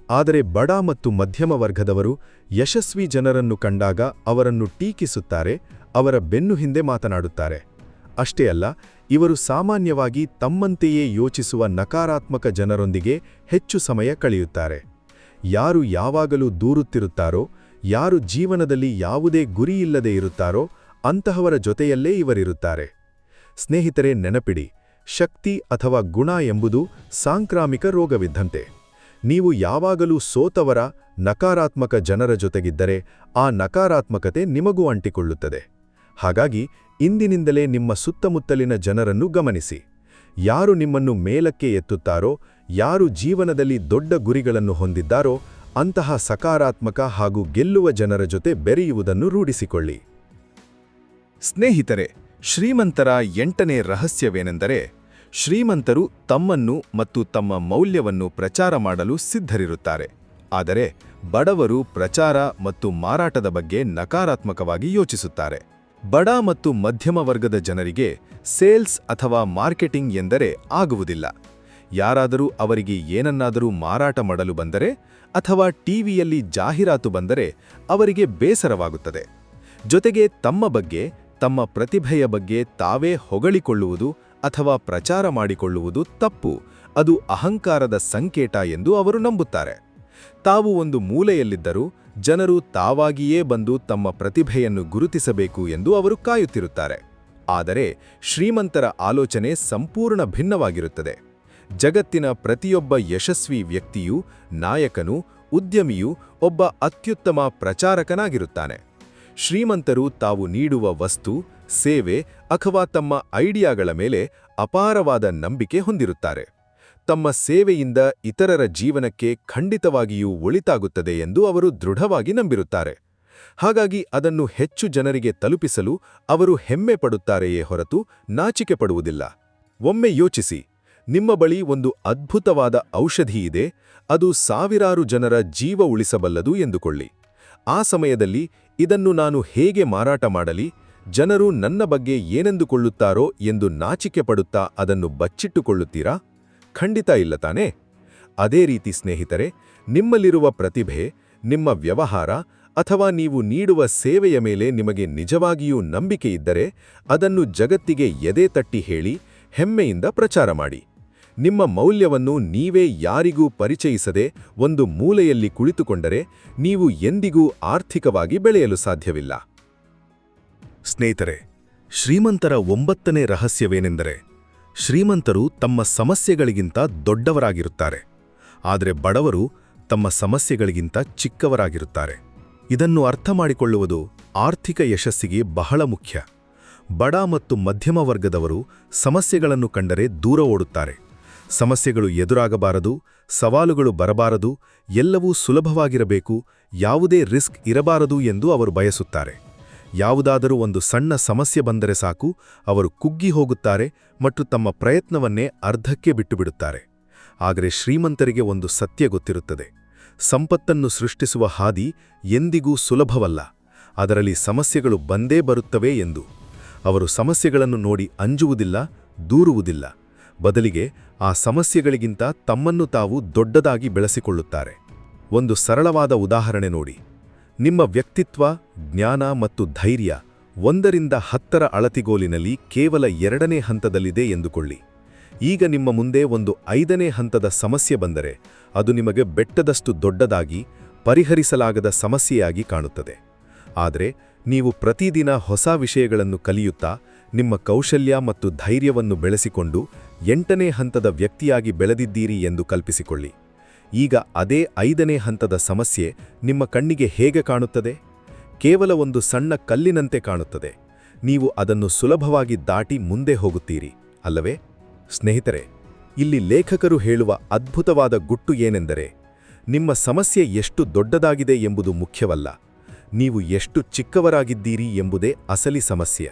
ಆದರೆ ಬಡ ಮತ್ತು ಮಧ್ಯಮ ವರ್ಗದವರು ಯಶಸ್ವಿ ಜನರನ್ನು ಕಂಡಾಗ ಅವರನ್ನು ಟೀಕಿಸುತ್ತಾರೆ, ಅವರ ಬೆನ್ನು ಹಿಂದೆ ಮಾತನಾಡುತ್ತಾರೆ. ಅಷ್ಟೇ ಅಲ್ಲ, ಇವರು ಸಾಮಾನ್ಯವಾಗಿ ತಮ್ಮಂತೆಯೇ ಯೋಚಿಸುವ ನಕಾರಾತ್ಮಕ ಜನರೊಂದಿಗೆ ಹೆಚ್ಚು ಸಮಯ ಕಳೆಯುತ್ತಾರೆ. ಯಾರು ಯಾವಾಗಲೂ ದೂರುತ್ತಿರುತ್ತಾರೋ, ಯಾರು ಜೀವನದಲ್ಲಿ ಯಾವುದೇ ಗುರಿಯಿಲ್ಲದೆ ಇರುತ್ತಾರೋ ಅಂತಹವರ ಜೊತೆಯಲ್ಲೇ ಇವರಿರುತ್ತಾರೆ. ಸ್ನೇಹಿತರೆ, ನೆನಪಿಡಿ, ಶಕ್ತಿ ಅಥವಾ ಗುಣ ಎಂಬುದು ಸಾಂಕ್ರಾಮಿಕ ರೋಗವಿದ್ದಂತೆ. ನೀವು ಯಾವಾಗಲೂ ಸೋತವರ ನಕಾರಾತ್ಮಕ ಜನರ ಜೊತೆಗಿದ್ದರೆ ಆ ನಕಾರಾತ್ಮಕತೆ ನಿಮಗೂ ಅಂಟಿಕೊಳ್ಳುತ್ತದೆ. ಹಾಗಾಗಿ ಇಂದಿನಿಂದಲೇ ನಿಮ್ಮ ಸುತ್ತಮುತ್ತಲಿನ ಜನರನ್ನು ಗಮನಿಸಿ. ಯಾರು ನಿಮ್ಮನ್ನು ಮೇಲಕ್ಕೆ ಎತ್ತುತ್ತಾರೋ, ಯಾರು ಜೀವನದಲ್ಲಿ ದೊಡ್ಡ ಗುರಿಗಳನ್ನು ಹೊಂದಿದ್ದಾರೋ ಅಂತಹ ಸಕಾರಾತ್ಮಕ ಹಾಗೂ ಗೆಲ್ಲುವ ಜನರ ಜೊತೆ ಬೆರೆಯುವುದನ್ನು ರೂಢಿಸಿಕೊಳ್ಳಿ. ಸ್ನೇಹಿತರೆ, ಶ್ರೀಮಂತರ 8ನೇ ರಹಸ್ಯವೇನೆಂದರೆ, ಶ್ರೀಮಂತರು ತಮ್ಮನ್ನು ಮತ್ತು ತಮ್ಮ ಮೌಲ್ಯವನ್ನು ಪ್ರಚಾರ ಮಾಡಲು ಸಿದ್ಧರಿರುತ್ತಾರೆ. ಆದರೆ ಬಡವರು ಪ್ರಚಾರ ಮತ್ತು ಮಾರಾಟದ ಬಗ್ಗೆ ನಕಾರಾತ್ಮಕವಾಗಿ ಯೋಚಿಸುತ್ತಾರೆ. ಬಡ ಮತ್ತು ಮಧ್ಯಮ ವರ್ಗದ ಜನರಿಗೆ ಸೇಲ್ಸ್ ಅಥವಾ ಮಾರ್ಕೆಟಿಂಗ್ ಎಂದರೆ ಆಗುವುದಿಲ್ಲ. ಯಾರಾದರೂ ಅವರಿಗೆ ಏನನ್ನಾದರೂ ಮಾರಾಟ ಮಾಡಲು ಬಂದರೆ ಅಥವಾ ಟಿವಿಯಲ್ಲಿ ಜಾಹೀರಾತು ಬಂದರೆ ಅವರಿಗೆ ಬೇಸರವಾಗುತ್ತದೆ. ಜೊತೆಗೆ ತಮ್ಮ ಬಗ್ಗೆ, ತಮ್ಮ ಪ್ರತಿಭೆಯ ಬಗ್ಗೆ ತಾವೇ ಹೊಗಳಿಕೊಳ್ಳುವುದು ಅಥವಾ ಪ್ರಚಾರ ಮಾಡಿಕೊಳ್ಳುವುದು ತಪ್ಪು, ಅದು ಅಹಂಕಾರದ ಸಂಕೇತ ಎಂದು ಅವರು ನಂಬುತ್ತಾರೆ. ತಾವು ಒಂದು ಮೂಲೆಯಲ್ಲಿದ್ದರೂ ಜನರು ತಾವಾಗಿಯೇ ಬಂದು ತಮ್ಮ ಪ್ರತಿಭೆಯನ್ನು ಗುರುತಿಸಬೇಕು ಎಂದು ಅವರು ಕಾಯುತ್ತಿರುತ್ತಾರೆ. ಆದರೆ ಶ್ರೀಮಂತರ ಆಲೋಚನೆ ಸಂಪೂರ್ಣ ಭಿನ್ನವಾಗಿರುತ್ತದೆ. ಜಗತ್ತಿನ ಪ್ರತಿಯೊಬ್ಬ ಯಶಸ್ವಿ ವ್ಯಕ್ತಿಯೂ, ನಾಯಕನೂ, ಉದ್ಯಮಿಯೂ ಒಬ್ಬ ಅತ್ಯುತ್ತಮ ಪ್ರಚಾರಕನಾಗಿರುತ್ತಾನೆ. ಶ್ರೀಮಂತರು ತಾವು ನೀಡುವ ವಸ್ತು, ಸೇವೆ ಅಥವಾ ತಮ್ಮ ಐಡಿಯಾಗಳ ಮೇಲೆ ಅಪಾರವಾದ ನಂಬಿಕೆ ಹೊಂದಿರುತ್ತಾರೆ. ತಮ್ಮ ಸೇವೆಯಿಂದ ಇತರರ ಜೀವನಕ್ಕೆ ಖಂಡಿತವಾಗಿಯೂ ಒಳಿತಾಗುತ್ತದೆ ಎಂದು ಅವರು ದೃಢವಾಗಿ ನಂಬಿರುತ್ತಾರೆ. ಹಾಗಾಗಿ ಅದನ್ನು ಹೆಚ್ಚು ಜನರಿಗೆ ತಲುಪಿಸಲು ಅವರು ಹೆಮ್ಮೆ ಪಡುತ್ತಾರೆಯೇ ಹೊರತು ನಾಚಿಕೆ ಪಡುವುದಿಲ್ಲ. ಒಮ್ಮೆ ಯೋಚಿಸಿ, ನಿಮ್ಮ ಬಳಿ ಒಂದು ಅದ್ಭುತವಾದ ಔಷಧಿ ಇದೆ, ಅದು ಸಾವಿರಾರು ಜನರ ಜೀವ ಉಳಿಸಬಲ್ಲದು ಎಂದುಕೊಳ್ಳಿ. ಆ ಸಮಯದಲ್ಲಿ ಇದನ್ನು ನಾನು ಹೇಗೆ ಮಾರಾಟ ಮಾಡಲಿ, ಜನರು ನನ್ನ ಬಗ್ಗೆ ಏನೆಂದುಕೊಳ್ಳುತ್ತಾರೋ ಎಂದು ನಾಚಿಕೆ ಪಡುತ್ತಾ ಅದನ್ನು ಬಚ್ಚಿಟ್ಟುಕೊಳ್ಳುತ್ತೀರಾ? ಖಂಡಿತ ಇಲ್ಲ ತಾನೇ? ಅದೇ ರೀತಿ ಸ್ನೇಹಿತರೆ, ನಿಮ್ಮಲ್ಲಿರುವ ಪ್ರತಿಭೆ, ನಿಮ್ಮ ವ್ಯವಹಾರ ಅಥವಾ ನೀವು ನೀಡುವ ಸೇವೆಯ ಮೇಲೆ ನಿಮಗೆ ನಿಜವಾಗಿಯೂ ನಂಬಿಕೆ ಇದ್ದರೆ ಅದನ್ನು ಜಗತ್ತಿಗೆ ಎದೆ ತಟ್ಟಿ ಹೇಳಿ, ಹೆಮ್ಮೆಯಿಂದ ಪ್ರಚಾರ ಮಾಡಿ. ನಿಮ್ಮ ಮೌಲ್ಯವನ್ನು ನೀವೇ ಯಾರಿಗೂ ಪರಿಚಯಿಸದೆ ಒಂದು ಮೂಲೆಯಲ್ಲಿ ಕುಳಿತುಕೊಂಡರೆ ನೀವು ಎಂದಿಗೂ ಆರ್ಥಿಕವಾಗಿ ಬೆಳೆಯಲು ಸಾಧ್ಯವಿಲ್ಲ. ಸ್ನೇಹಿತರೆ, ಶ್ರೀಮಂತರ 9ನೇ ರಹಸ್ಯವೇನೆಂದರೆ, ಶ್ರೀಮಂತರು ತಮ್ಮ ಸಮಸ್ಯೆಗಳಿಗಿಂತ ದೊಡ್ಡವರಾಗಿರುತ್ತಾರೆ, ಆದರೆ ಬಡವರು ತಮ್ಮ ಸಮಸ್ಯೆಗಳಿಗಿಂತ ಚಿಕ್ಕವರಾಗಿರುತ್ತಾರೆ. ಇದನ್ನು ಅರ್ಥ ಮಾಡಿಕೊಳ್ಳುವುದು ಆರ್ಥಿಕ ಯಶಸ್ಸಿಗೆ ಬಹಳ ಮುಖ್ಯ. ಬಡ ಮತ್ತು ಮಧ್ಯಮ ವರ್ಗದವರು ಸಮಸ್ಯೆಗಳನ್ನು ಕಂಡರೆ ದೂರ ಓಡುತ್ತಾರೆ. ಸಮಸ್ಯೆಗಳು ಎದುರಾಗಬಾರದು, ಸವಾಲುಗಳು ಬರಬಾರದು, ಎಲ್ಲವೂ ಸುಲಭವಾಗಿರಬೇಕು, ಯಾವುದೇ ರಿಸ್ಕ್ ಇರಬಾರದು ಎಂದು ಅವರು ಬಯಸುತ್ತಾರೆ. ಯಾವುದಾದರೂ ಒಂದು ಸಣ್ಣ ಸಮಸ್ಯೆ ಬಂದರೆ ಸಾಕು, ಅವರು ಕುಗ್ಗಿ ಹೋಗುತ್ತಾರೆ ಮತ್ತು ತಮ್ಮ ಪ್ರಯತ್ನವನ್ನೇ ಅರ್ಧಕ್ಕೆ ಬಿಟ್ಟುಬಿಡುತ್ತಾರೆ. ಆದರೆ ಶ್ರೀಮಂತರಿಗೆ ಒಂದು ಸತ್ಯ ಗೊತ್ತಿರುತ್ತದೆ: ಸಂಪತ್ತನ್ನು ಸೃಷ್ಟಿಸುವ ಹಾದಿ ಎಂದಿಗೂ ಸುಲಭವಲ್ಲ, ಅದರಲ್ಲಿ ಸಮಸ್ಯೆಗಳು ಬಂದೇ ಬರುತ್ತವೆ ಎಂದು. ಅವರು ಸಮಸ್ಯೆಗಳನ್ನು ನೋಡಿ ಅಂಜುವುದಿಲ್ಲ, ದೂರುವುದಿಲ್ಲ. ಬದಲಿಗೆ ಆ ಸಮಸ್ಯೆಗಳಿಗಿಂತ ತಮ್ಮನ್ನು ತಾವು ದೊಡ್ಡದಾಗಿ ಬೆಳೆಸಿಕೊಳ್ಳುತ್ತಾರೆ. ಒಂದು ಸರಳವಾದ ಉದಾಹರಣೆ ನೋಡಿ. ನಿಮ್ಮ ವ್ಯಕ್ತಿತ್ವ, ಜ್ಞಾನ ಮತ್ತು ಧೈರ್ಯ 1ರಿಂದ 10ರ ಅಳತಿಗೋಲಿನಲ್ಲಿ ಕೇವಲ 2ನೇ ಹಂತದಲ್ಲಿದೆ ಎಂದುಕೊಳ್ಳಿ. ಈಗ ನಿಮ್ಮ ಮುಂದೆ ಒಂದು 5ನೇ ಹಂತದ ಸಮಸ್ಯೆ ಬಂದರೆ ಅದು ನಿಮಗೆ ಬೆಟ್ಟದಷ್ಟು ದೊಡ್ಡದಾಗಿ, ಪರಿಹರಿಸಲಾಗದ ಸಮಸ್ಯೆಯಾಗಿ ಕಾಣುತ್ತದೆ. ಆದರೆ ನೀವು ಪ್ರತಿದಿನ ಹೊಸ ವಿಷಯಗಳನ್ನು ಕಲಿಯುತ್ತಾ ನಿಮ್ಮ ಕೌಶಲ್ಯ ಮತ್ತು ಧೈರ್ಯವನ್ನು ಬೆಳೆಸಿಕೊಂಡು 8ನೇ ಹಂತದ ವ್ಯಕ್ತಿಯಾಗಿ ಬೆಳೆದಿದ್ದೀರಿ ಎಂದು ಕಲ್ಪಿಸಿಕೊಳ್ಳಿ. ಈಗ ಅದೇ 5ನೇ ಹಂತದ ಸಮಸ್ಯೆ ನಿಮ್ಮ ಕಣ್ಣಿಗೆ ಹೇಗೆ ಕಾಣುತ್ತದೆ? ಕೇವಲ ಒಂದು ಸಣ್ಣ ಕಲ್ಲಿನಂತೆ ಕಾಣುತ್ತದೆ. ನೀವು ಅದನ್ನು ಸುಲಭವಾಗಿ ದಾಟಿ ಮುಂದೆ ಹೋಗುತ್ತೀರಿ, ಅಲ್ಲವೇ? ಸ್ನೇಹಿತರೆ, ಇಲ್ಲಿ ಲೇಖಕರು ಹೇಳುವ ಅದ್ಭುತವಾದ ಗುಟ್ಟು ಏನೆಂದರೆ, ನಿಮ್ಮ ಸಮಸ್ಯೆ ಎಷ್ಟು ದೊಡ್ಡದಾಗಿದೆ ಎಂಬುದು ಮುಖ್ಯವಲ್ಲ, ನೀವು ಎಷ್ಟು ಚಿಕ್ಕವರಾಗಿದ್ದೀರಿ ಎಂಬುದೇ ಅಸಲಿ ಸಮಸ್ಯೆ.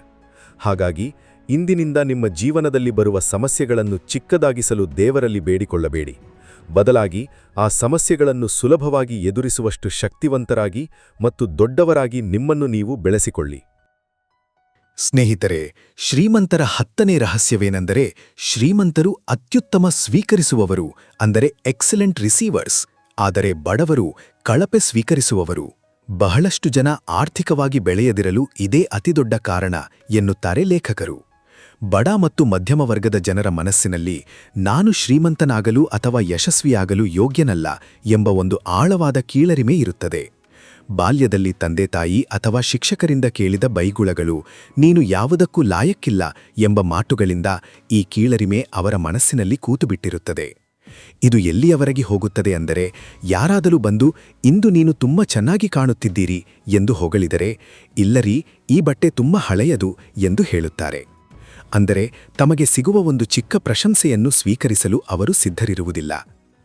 ಹಾಗಾಗಿ ಇಂದಿನಿಂದ ನಿಮ್ಮ ಜೀವನದಲ್ಲಿ ಬರುವ ಸಮಸ್ಯೆಗಳನ್ನು ಚಿಕ್ಕದಾಗಿಸಲು ದೇವರಲ್ಲಿ ಬೇಡಿಕೊಳ್ಳಬೇಡಿ. ಬದಲಾಗಿ ಆ ಸಮಸ್ಯೆಗಳನ್ನು ಸುಲಭವಾಗಿ ಎದುರಿಸುವಷ್ಟು ಶಕ್ತಿವಂತರಾಗಿ ಮತ್ತು ದೊಡ್ಡವರಾಗಿ ನಿಮ್ಮನ್ನು ನೀವು ಬೆಳೆಸಿಕೊಳ್ಳಿ. ಸ್ನೇಹಿತರೆ, ಶ್ರೀಮಂತರ 10ನೇ ರಹಸ್ಯವೇನೆಂದರೆ ಶ್ರೀಮಂತರು ಅತ್ಯುತ್ತಮ ಸ್ವೀಕರಿಸುವವರು, ಅಂದರೆ ಎಕ್ಸಲೆಂಟ್ ರಿಸೀವರ್ಸ್, ಆದರೆ ಬಡವರು ಕಳಪೆ ಸ್ವೀಕರಿಸುವವರು. ಬಹಳಷ್ಟು ಜನ ಆರ್ಥಿಕವಾಗಿ ಬೆಳೆಯದಿರಲು ಇದೇ ಅತಿದೊಡ್ಡ ಕಾರಣ ಎನ್ನುತ್ತಾರೆ ಲೇಖಕರು. ಬಡ ಮತ್ತು ಮಧ್ಯಮ ವರ್ಗದ ಜನರ ಮನಸ್ಸಿನಲ್ಲಿ ನಾನು ಶ್ರೀಮಂತನಾಗಲು ಅಥವಾ ಯಶಸ್ವಿಯಾಗಲು ಯೋಗ್ಯನಲ್ಲ ಎಂಬ ಒಂದು ಆಳವಾದ ಕೀಳರಿಮೆ ಇರುತ್ತದೆ. ಬಾಲ್ಯದಲ್ಲಿ ತಂದೆತಾಯಿ ಅಥವಾ ಶಿಕ್ಷಕರಿಂದ ಕೇಳಿದ ಬೈಗುಳಗಳು, ನೀನು ಯಾವುದಕ್ಕೂ ಲಾಯಕ್ಕಿಲ್ಲ ಎಂಬ ಮಾತುಗಳಿಂದ ಈ ಕೀಳರಿಮೆ ಅವರ ಮನಸ್ಸಿನಲ್ಲಿ ಕೂತುಬಿಟ್ಟಿರುತ್ತದೆ. ಇದು ಎಲ್ಲಿಯವರೆಗೆ ಹೋಗುತ್ತದೆ ಅಂದರೆ, ಯಾರಾದರೂ ಬಂದು ಇಂದು ನೀನು ತುಂಬ ಚೆನ್ನಾಗಿ ಕಾಣುತ್ತಿದ್ದೀರಿ ಎಂದು ಹೊಗಳಿದರೆ, ಇಲ್ಲರೀ ಈ ಬಟ್ಟೆ ತುಂಬ ಹಳೆಯದು ಎಂದು ಹೇಳುತ್ತಾರೆ. ಅಂದರೆ ತಮಗೆ ಸಿಗುವ ಒಂದು ಚಿಕ್ಕ ಪ್ರಶಂಸೆಯನ್ನು ಸ್ವೀಕರಿಸಲು ಅವರು ಸಿದ್ಧರಿರುವುದಿಲ್ಲ.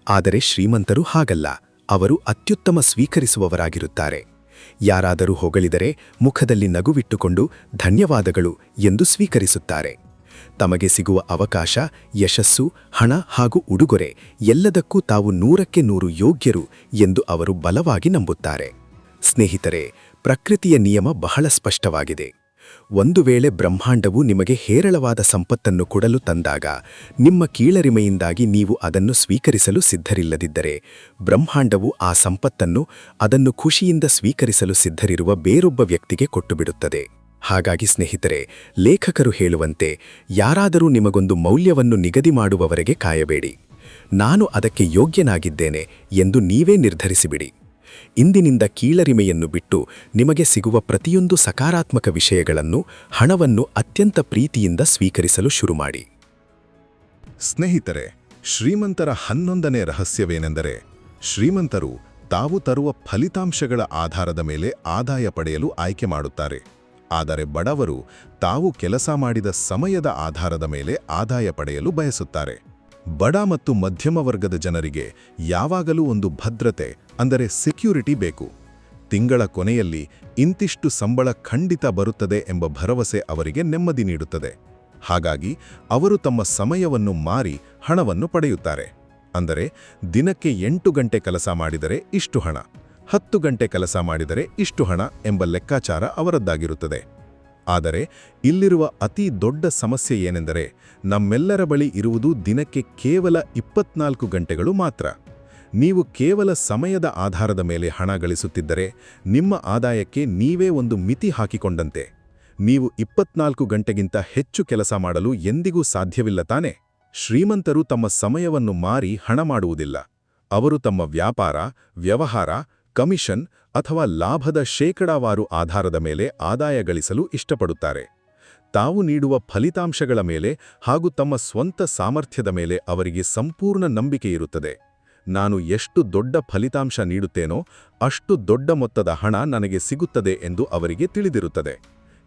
ಆದರೆ ಶ್ರೀಮಂತರು ಹಾಗಲ್ಲ, ಅವರು ಅತ್ಯುತ್ತಮ ಸ್ವೀಕರಿಸುವವರಾಗಿರುತ್ತಾರೆ. ಯಾರಾದರೂ ಹೊಗಳಿದರೆ ಮುಖದಲ್ಲಿ ನಗುವಿಟ್ಟುಕೊಂಡು ಧನ್ಯವಾದಗಳು ಎಂದು ಸ್ವೀಕರಿಸುತ್ತಾರೆ. ತಮಗೆ ಸಿಗುವ ಅವಕಾಶ, ಯಶಸ್ಸು, ಹಣ ಹಾಗೂ ಉಡುಗೊರೆ ಎಲ್ಲದಕ್ಕೂ ತಾವು 100ಕ್ಕೆ 100 ಯೋಗ್ಯರು ಎಂದು ಅವರು ಬಲವಾಗಿ ನಂಬುತ್ತಾರೆ. ಸ್ನೇಹಿತರೆ, ಪ್ರಕೃತಿಯ ನಿಯಮ ಬಹಳ ಸ್ಪಷ್ಟವಾಗಿದೆ. ಒಂದು ವೇಳೆ ಬ್ರಹ್ಮಾಂಡವು ನಿಮಗೆ ಹೇರಳವಾದ ಸಂಪತ್ತನ್ನು ಕೊಡಲು ತಂದಾಗ, ನಿಮ್ಮ ಕೀಳರಿಮೆಯಿಂದಾಗಿ ನೀವು ಅದನ್ನು ಸ್ವೀಕರಿಸಲು ಸಿದ್ಧರಿಲ್ಲದಿದ್ದರೆ, ಬ್ರಹ್ಮಾಂಡವು ಆ ಸಂಪತ್ತನ್ನು ಅದನ್ನು ಖುಷಿಯಿಂದ ಸ್ವೀಕರಿಸಲು ಸಿದ್ಧರಿರುವ ಬೇರೊಬ್ಬ ವ್ಯಕ್ತಿಗೆ ಕೊಟ್ಟುಬಿಡುತ್ತದೆ. ಹಾಗಾಗಿ ಸ್ನೇಹಿತರೆ, ಲೇಖಕರು ಹೇಳುವಂತೆ, ಯಾರಾದರೂ ನಿಮಗೊಂದು ಮೌಲ್ಯವನ್ನು ನಿಗದಿ ಮಾಡುವವರೆಗೆ ಕಾಯಬೇಡಿ. ನಾನು ಅದಕ್ಕೆ ಯೋಗ್ಯನಾಗಿದ್ದೇನೆ ಎಂದು ನೀವೇ ನಿರ್ಧರಿಸಿಬಿಡಿ. ಇಂದಿನಿಂದ ಕೀಳರಿಮೆಯನ್ನು ಬಿಟ್ಟು ನಿಮಗೆ ಸಿಗುವ ಪ್ರತಿಯೊಂದು ಸಕಾರಾತ್ಮಕ ವಿಷಯಗಳನ್ನು, ಹಣವನ್ನು ಅತ್ಯಂತ ಪ್ರೀತಿಯಿಂದ ಸ್ವೀಕರಿಸಲು ಶುರುಮಾಡಿ. ಸ್ನೇಹಿತರೆ, ಶ್ರೀಮಂತರ 11ನೇ ರಹಸ್ಯವೇನೆಂದರೆ, ಶ್ರೀಮಂತರು ತಾವು ತರುವ ಫಲಿತಾಂಶಗಳ ಆಧಾರದ ಮೇಲೆ ಆದಾಯ ಪಡೆಯಲು ಆಯ್ಕೆ ಮಾಡುತ್ತಾರೆ. ಆದರೆ ಬಡವರು ತಾವು ಕೆಲಸ ಮಾಡಿದ ಸಮಯದ ಆಧಾರದ ಮೇಲೆ ಆದಾಯ ಪಡೆಯಲು ಬಯಸುತ್ತಾರೆ. ಬಡ ಮತ್ತು ಮಧ್ಯಮ ವರ್ಗದ ಜನರಿಗೆ ಯಾವಾಗಲೂ ಒಂದು ಭದ್ರತೆ, ಅಂದರೆ ಸೆಕ್ಯೂರಿಟಿ ಬೇಕು. ತಿಂಗಳ ಕೊನೆಯಲ್ಲಿ ಇಂತಿಷ್ಟು ಸಂಬಳ ಖಂಡಿತ ಬರುತ್ತದೆ ಎಂಬ ಭರವಸೆ ಅವರಿಗೆ ನೆಮ್ಮದಿ ನೀಡುತ್ತದೆ. ಹಾಗಾಗಿ ಅವರು ತಮ್ಮ ಸಮಯವನ್ನು ಮಾರಿ ಹಣವನ್ನು ಪಡೆಯುತ್ತಾರೆ. ಅಂದರೆ ದಿನಕ್ಕೆ 8 ಗಂಟೆ ಕೆಲಸ ಮಾಡಿದರೆ ಇಷ್ಟು ಹಣ, 10 ಗಂಟೆ ಕೆಲಸ ಮಾಡಿದರೆ ಇಷ್ಟು ಹಣ ಎಂಬ ಲೆಕ್ಕಾಚಾರ ಅವರದ್ದಾಗಿರುತ್ತದೆ. ಆದರೆ ಇಲ್ಲಿರುವ ಅತಿ ದೊಡ್ಡ ಸಮಸ್ಯೆ ಏನೆಂದರೆ, ನಮ್ಮೆಲ್ಲರ ಬಳಿ ಇರುವುದು ದಿನಕ್ಕೆ ಕೇವಲ 24 ಗಂಟೆಗಳು ಮಾತ್ರ. ನೀವು ಕೇವಲ ಸಮಯದ ಆಧಾರದ ಮೇಲೆ ಹಣ ಗಳಿಸುತ್ತಿದ್ದರೆ, ನಿಮ್ಮ ಆದಾಯಕ್ಕೆ ನೀವೇ ಒಂದು ಮಿತಿ ಹಾಕಿಕೊಂಡಂತೆ. ನೀವು 24 ಗಂಟೆಗಿಂತ ಹೆಚ್ಚು ಕೆಲಸ ಮಾಡಲು ಎಂದಿಗೂ ಸಾಧ್ಯವಿಲ್ಲ ತಾನೆ? ಶ್ರೀಮಂತರು ತಮ್ಮ ಸಮಯವನ್ನು ಮಾರಿ ಹಣ ಮಾಡುವುದಿಲ್ಲ. ಅವರು ತಮ್ಮ ವ್ಯಾಪಾರ, ವ್ಯವಹಾರ, ಕಮಿಷನ್ ಅಥವಾ ಲಾಭದ ಶೇಕಡಾವಾರು ಆಧಾರದ ಮೇಲೆ ಆದಾಯ ಗಳಿಸಲು ಇಷ್ಟಪಡುತ್ತಾರೆ. ತಾವು ನೀಡುವ ಫಲಿತಾಂಶಗಳ ಮೇಲೆ ಹಾಗೂ ತಮ್ಮ ಸ್ವಂತ ಸಾಮರ್ಥ್ಯದ ಮೇಲೆ ಅವರಿಗೆ ಸಂಪೂರ್ಣ ನಂಬಿಕೆ ಇರುತ್ತದೆ. ನಾನು ಎಷ್ಟು ದೊಡ್ಡ ಫಲಿತಾಂಶ ನೀಡುತ್ತೇನೋ ಅಷ್ಟು ದೊಡ್ಡ ಮೊತ್ತದ ಹಣ ನನಗೆ ಸಿಗುತ್ತದೆ ಎಂದು ಅವರಿಗೆ ತಿಳಿದಿರುತ್ತದೆ.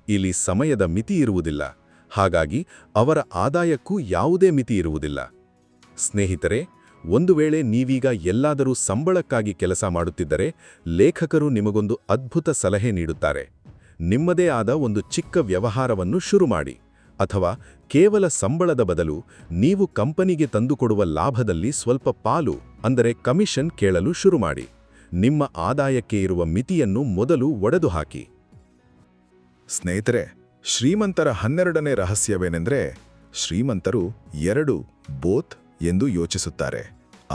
ಇಲ್ಲಿ ಸಮಯದ ಮಿತಿ ಇರುವುದಿಲ್ಲ. ಹಾಗಾಗಿ ಅವರ ಆದಾಯಕ್ಕೂ ಯಾವುದೇ ಮಿತಿ ಇರುವುದಿಲ್ಲ. ಸ್ನೇಹಿತರೆ, ಒಂದು ವೇಳೆ ನೀವೀಗ ಎಲ್ಲಾದರೂ ಸಂಬಳಕ್ಕಾಗಿ ಕೆಲಸ ಮಾಡುತ್ತಿದ್ದರೆ, ಲೇಖಕರು ನಿಮಗೊಂದು ಅದ್ಭುತ ಸಲಹೆ ನೀಡುತ್ತಾರೆ. ನಿಮ್ಮದೇ ಆದ ಒಂದು ಚಿಕ್ಕ ವ್ಯವಹಾರವನ್ನು ಶುರು ಮಾಡಿ, ಅಥವಾ ಕೇವಲ ಸಂಬಳದ ಬದಲು ನೀವು ಕಂಪನಿಗೆ ತಂದುಕೊಡುವ ಲಾಭದಲ್ಲಿ ಸ್ವಲ್ಪ ಪಾಲು, ಅಂದರೆ ಕಮಿಷನ್ ಕೇಳಲು ಶುರು ಮಾಡಿ. ನಿಮ್ಮ ಆದಾಯಕ್ಕೆ ಇರುವ ಮಿತಿಯನ್ನು ಮೊದಲು ಒಡೆದುಹಾಕಿ. ಸ್ನೇಹಿತರೆ, ಶ್ರೀಮಂತರ 12ನೇ ರಹಸ್ಯವೇನೆಂದರೆ, ಶ್ರೀಮಂತರು 2 ಬೋತ್ ಎಂದು ಯೋಚಿಸುತ್ತಾರೆ,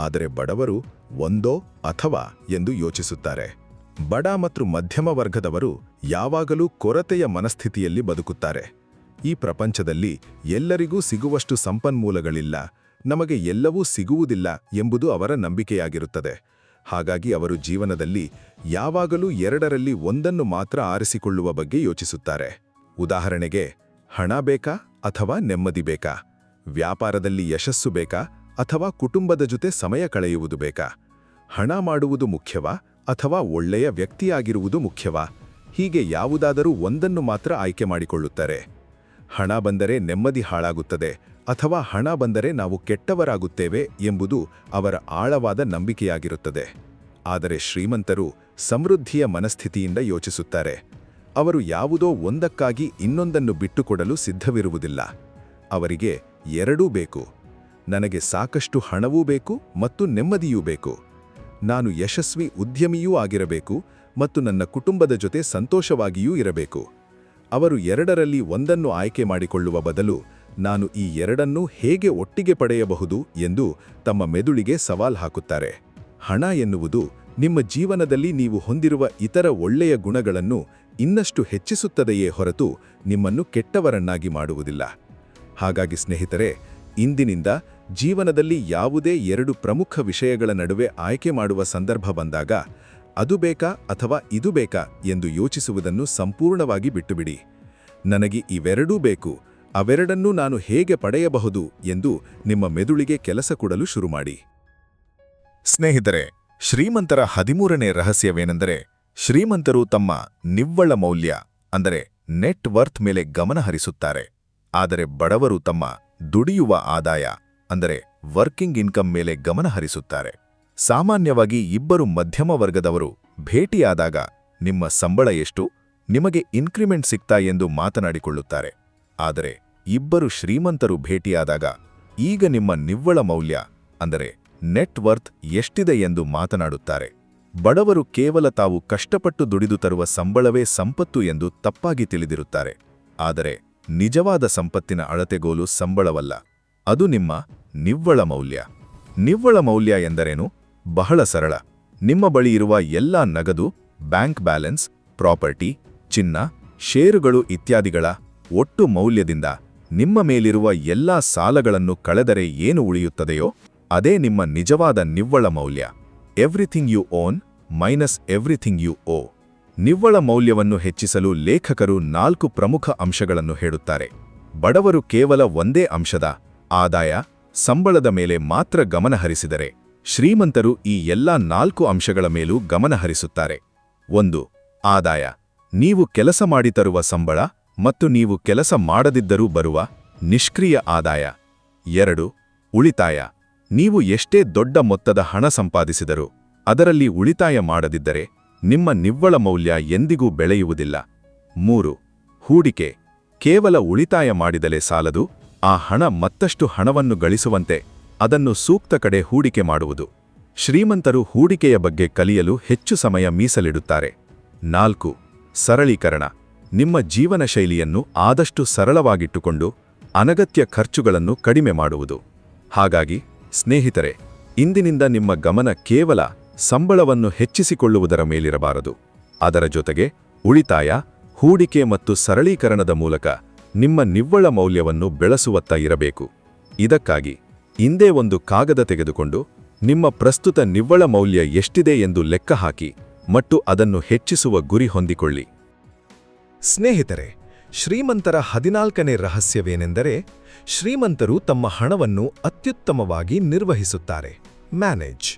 ಆದರೆ ಬಡವರು ಒಂದೋ ಅಥವಾ ಎಂದು ಯೋಚಿಸುತ್ತಾರೆ. ಬಡ ಮತ್ತು ಮಧ್ಯಮ ವರ್ಗದವರು ಯಾವಾಗಲೂ ಕೊರತೆಯ ಮನಸ್ಥಿತಿಯಲ್ಲಿ ಬದುಕುತ್ತಾರೆ. ಈ ಪ್ರಪಂಚದಲ್ಲಿ ಎಲ್ಲರಿಗೂ ಸಿಗುವಷ್ಟು ಸಂಪನ್ಮೂಲಗಳಿಲ್ಲ, ನಮಗೆ ಎಲ್ಲವೂ ಸಿಗುವುದಿಲ್ಲ ಎಂಬುದು ಅವರ ನಂಬಿಕೆಯಾಗಿರುತ್ತದೆ. ಹಾಗಾಗಿ ಅವರು ಜೀವನದಲ್ಲಿ ಯಾವಾಗಲೂ 2ರಲ್ಲಿ ಒಂದನ್ನು ಮಾತ್ರ ಆರಿಸಿಕೊಳ್ಳುವ ಬಗ್ಗೆ ಯೋಚಿಸುತ್ತಾರೆ. ಉದಾಹರಣೆಗೆ, ಹಣ ಬೇಕಾ ಅಥವಾ ನೆಮ್ಮದಿ ಬೇಕಾ? ವ್ಯಾಪಾರದಲ್ಲಿ ಯಶಸ್ಸು ಬೇಕಾ ಅಥವಾ ಕುಟುಂಬದ ಜೊತೆ ಸಮಯ ಕಳೆಯುವುದು ಬೇಕಾ? ಹಣ ಮಾಡುವುದು ಮುಖ್ಯವಾ ಅಥವಾ ಒಳ್ಳೆಯ ವ್ಯಕ್ತಿಯಾಗಿರುವುದು ಮುಖ್ಯವಾ? ಹೀಗೆ ಯಾವುದಾದರೂ ಒಂದನ್ನು ಮಾತ್ರ ಆಯ್ಕೆ ಮಾಡಿಕೊಳ್ಳುತ್ತಾರೆ. ಹಣ ಬಂದರೆ ನೆಮ್ಮದಿ ಹಾಳಾಗುತ್ತದೆ ಅಥವಾ ಹಣ ಬಂದರೆ ನಾವು ಕೆಟ್ಟವರಾಗುತ್ತೇವೆ ಎಂಬುದು ಅವರ ಆಳವಾದ ನಂಬಿಕೆಯಾಗಿರುತ್ತದೆ. ಆದರೆ ಶ್ರೀಮಂತರು ಸಮೃದ್ಧಿಯ ಮನಸ್ಥಿತಿಯಿಂದ ಯೋಚಿಸುತ್ತಾರೆ. ಅವರು ಯಾವುದೋ ಒಂದಕ್ಕಾಗಿ ಇನ್ನೊಂದನ್ನು ಬಿಟ್ಟುಕೊಡಲು ಸಿದ್ಧವಿರುವುದಿಲ್ಲ. ಅವರಿಗೆ 2 ಬೇಕು. ನನಗೆ ಸಾಕಷ್ಟು ಹಣವೂ ಬೇಕು ಮತ್ತು ನೆಮ್ಮದಿಯೂ ಬೇಕು. ನಾನು ಯಶಸ್ವಿ ಉದ್ಯಮಿಯೂ ಆಗಿರಬೇಕು ಮತ್ತು ನನ್ನ ಕುಟುಂಬದ ಜೊತೆ ಸಂತೋಷವಾಗಿಯೂ ಇರಬೇಕು. ಅವರು ಎರಡರಲ್ಲಿ ಒಂದನ್ನು ಆಯ್ಕೆ ಮಾಡಿಕೊಳ್ಳುವ ಬದಲು ನಾನು ಈ ಎರಡನ್ನೂ ಹೇಗೆ ಒಟ್ಟಿಗೆ ಪಡೆಯಬಹುದು ಎಂದು ತಮ್ಮ ಮೆದುಳಿಗೆ ಸವಾಲ್ ಹಾಕುತ್ತಾರೆ. ಹಣ ಎನ್ನುವುದು ನಿಮ್ಮ ಜೀವನದಲ್ಲಿ ನೀವು ಹೊಂದಿರುವ ಇತರ ಒಳ್ಳೆಯ ಗುಣಗಳನ್ನು ಇನ್ನಷ್ಟು ಹೆಚ್ಚಿಸುತ್ತದೆಯೇ ಹೊರತು ನಿಮ್ಮನ್ನು ಕೆಟ್ಟವರನ್ನಾಗಿ ಮಾಡುವುದಿಲ್ಲ. ಹಾಗಾಗಿ ಸ್ನೇಹಿತರೆ, ಇಂದಿನಿಂದ ಜೀವನದಲ್ಲಿ ಯಾವುದೇ ಎರಡು ಪ್ರಮುಖ ವಿಷಯಗಳ ನಡುವೆ ಆಯ್ಕೆ ಮಾಡುವ ಸಂದರ್ಭ ಬಂದಾಗ ಅದು ಬೇಕಾ ಅಥವಾ ಇದು ಬೇಕಾ ಎಂದು ಯೋಚಿಸುವುದನ್ನು ಸಂಪೂರ್ಣವಾಗಿ ಬಿಟ್ಟುಬಿಡಿ. ನನಗೆ ಇವೆರಡೂ ಬೇಕು, ಅವೆರಡನ್ನೂ ನಾನು ಹೇಗೆ ಪಡೆಯಬಹುದು ಎಂದು ನಿಮ್ಮ ಮೆದುಳಿಗೆ ಕೆಲಸ ಕೊಡಲು ಶುರುಮಾಡಿ. ಸ್ನೇಹಿತರೆ, ಶ್ರೀಮಂತರ 13ನೇ ರಹಸ್ಯವೇನೆಂದರೆ, ಶ್ರೀಮಂತರು ತಮ್ಮ ನಿವ್ವಳ ಮೌಲ್ಯ ಅಂದರೆ ನೆಟ್ ವರ್ತ್ ಮೇಲೆ ಗಮನ ಹರಿಸುತ್ತಾರೆ. ಆದರೆ ಬಡವರು ತಮ್ಮ ದುಡಿಯುವ ಆದಾಯ ಅಂದರೆ ವರ್ಕಿಂಗ್ ಇನ್ಕಮ್ ಮೇಲೆ ಗಮನ ಹರಿಸುತ್ತಾರೆ. ಸಾಮಾನ್ಯವಾಗಿ ಇಬ್ಬರು ಮಧ್ಯಮ ವರ್ಗದವರು ಭೇಟಿಯಾದಾಗ ನಿಮ್ಮ ಸಂಬಳ ಎಷ್ಟು, ನಿಮಗೆ ಇನ್ಕ್ರಿಮೆಂಟ್ ಸಿಗ್ತಾ ಎಂದು ಮಾತನಾಡಿಕೊಳ್ಳುತ್ತಾರೆ. ಆದರೆ ಇಬ್ಬರು ಶ್ರೀಮಂತರು ಭೇಟಿಯಾದಾಗ ಈಗ ನಿಮ್ಮ ನಿವ್ವಳ ಮೌಲ್ಯ ಅಂದರೆ ನೆಟ್ ವರ್ತ್ ಎಷ್ಟಿದೆ ಎಂದು ಮಾತನಾಡುತ್ತಾರೆ. ಬಡವರು ಕೇವಲ ತಾವು ಕಷ್ಟಪಟ್ಟು ದುಡಿದು ತರುವ ಸಂಬಳವೇ ಸಂಪತ್ತು ಎಂದು ತಪ್ಪಾಗಿ ತಿಳಿದಿರುತ್ತಾರೆ. ಆದರೆ ನಿಜವಾದ ಸಂಪತ್ತಿನ ಅಳತೆಗೋಲು ಸಂಬಳವಲ್ಲ, ಅದು ನಿಮ್ಮ ನಿವ್ವಳ ಮೌಲ್ಯ. ನಿವ್ವಳ ಮೌಲ್ಯ ಎಂದರೇನು? ಬಹಳ ಸರಳ. ನಿಮ್ಮ ಬಳಿ ಇರುವ ಎಲ್ಲಾ ನಗದು, ಬ್ಯಾಂಕ್ ಬ್ಯಾಲೆನ್ಸ್, ಪ್ರಾಪರ್ಟಿ, ಚಿನ್ನ, ಷೇರುಗಳು ಇತ್ಯಾದಿಗಳ ಒಟ್ಟು ಮೌಲ್ಯದಿಂದ ನಿಮ್ಮ ಮೇಲಿರುವ ಎಲ್ಲಾ ಸಾಲಗಳನ್ನು ಕಳೆದರೆ ಏನು ಉಳಿಯುತ್ತದೆಯೋ ಅದೇ ನಿಮ್ಮ ನಿಜವಾದ ನಿವ್ವಳ ಮೌಲ್ಯ. Everything you own minus everything you owe. ನಿವ್ವಳ ಮೌಲ್ಯವನ್ನು ಹೆಚ್ಚಿಸಲು ಲೇಖಕರು 4 ಪ್ರಮುಖ ಅಂಶಗಳನ್ನು ಹೇಳುತ್ತಾರೆ. ಬಡವರು ಕೇವಲ ಒಂದೇ ಅಂಶದ ಆದಾಯ, ಸಂಬಳದ ಮೇಲೆ ಮಾತ್ರ ಗಮನಹರಿಸಿದರೆ, ಶ್ರೀಮಂತರು ಈ ಎಲ್ಲಾ 4 ಅಂಶಗಳ ಮೇಲೂ ಗಮನಹರಿಸುತ್ತಾರೆ. 1. ಆದಾಯ. ನೀವು ಕೆಲಸ ಮಾಡಿ ತರುವ ಸಂಬಳ ಮತ್ತು ನೀವು ಕೆಲಸ ಮಾಡದಿದ್ದರೂ ಬರುವ ನಿಷ್ಕ್ರಿಯ ಆದಾಯ. 2. ಉಳಿತಾಯ. ನೀವು ಎಷ್ಟೇ ದೊಡ್ಡ ಮೊತ್ತದ ಹಣ ಸಂಪಾದಿಸಿದರೂ ಅದರಲ್ಲಿ ಉಳಿತಾಯ ಮಾಡದಿದ್ದರೆ ನಿಮ್ಮ ನಿವ್ವಳ ಮೌಲ್ಯ ಎಂದಿಗೂ ಬೆಳೆಯುವುದಿಲ್ಲ. 3. ಹೂಡಿಕೆ. ಕೇವಲ ಉಳಿತಾಯ ಮಾಡಿದಲೇ ಸಾಲದು, ಆ ಹಣ ಮತ್ತಷ್ಟು ಹಣವನ್ನು ಗಳಿಸುವಂತೆ ಅದನ್ನು ಸೂಕ್ತ ಕಡೆ ಹೂಡಿಕೆ ಮಾಡುವುದು. ಶ್ರೀಮಂತರು ಹೂಡಿಕೆಯ ಬಗ್ಗೆ ಕಲಿಯಲು ಹೆಚ್ಚು ಸಮಯ ಮೀಸಲಿಡುತ್ತಾರೆ. 4. ಸರಳೀಕರಣ. ನಿಮ್ಮ ಜೀವನ ಶೈಲಿಯನ್ನು ಆದಷ್ಟು ಸರಳವಾಗಿಟ್ಟುಕೊಂಡು ಅನಗತ್ಯ ಖರ್ಚುಗಳನ್ನು ಕಡಿಮೆ ಮಾಡುವುದು. ಹಾಗಾಗಿ ಸ್ನೇಹಿತರೆ, ಇಂದಿನಿಂದ ನಿಮ್ಮ ಗಮನ ಕೇವಲ ಸಂಬಳವನ್ನು ಹೆಚ್ಚಿಸಿಕೊಳ್ಳುವುದರ ಮೇಲಿರಬಾರದು. ಅದರ ಜೊತೆಗೆ ಉಳಿತಾಯ, ಹೂಡಿಕೆ ಮತ್ತು ಸರಳೀಕರಣದ ಮೂಲಕ ನಿಮ್ಮ ನಿವ್ವಳ ಮೌಲ್ಯವನ್ನು ಬೆಳೆಸುವತ್ತ ಇರಬೇಕು. ಇದಕ್ಕಾಗಿ ಇಂದೇ ಒಂದು ಕಾಗದ ತೆಗೆದುಕೊಂಡು ನಿಮ್ಮ ಪ್ರಸ್ತುತ ನಿವ್ವಳ ಮೌಲ್ಯ ಎಷ್ಟಿದೆ ಎಂದು ಲೆಕ್ಕ ಹಾಕಿ ಮತ್ತು ಅದನ್ನು ಹೆಚ್ಚಿಸುವ ಗುರಿ ಹೊಂದಿಕೊಳ್ಳಿ. ಸ್ನೇಹಿತರೆ, ಶ್ರೀಮಂತರ 14ನೇ ರಹಸ್ಯವೇನೆಂದರೆ, ಶ್ರೀಮಂತರು ತಮ್ಮ ಹಣವನ್ನು ಅತ್ಯುತ್ತಮವಾಗಿ ನಿರ್ವಹಿಸುತ್ತಾರೆ, ಮ್ಯಾನೇಜ್.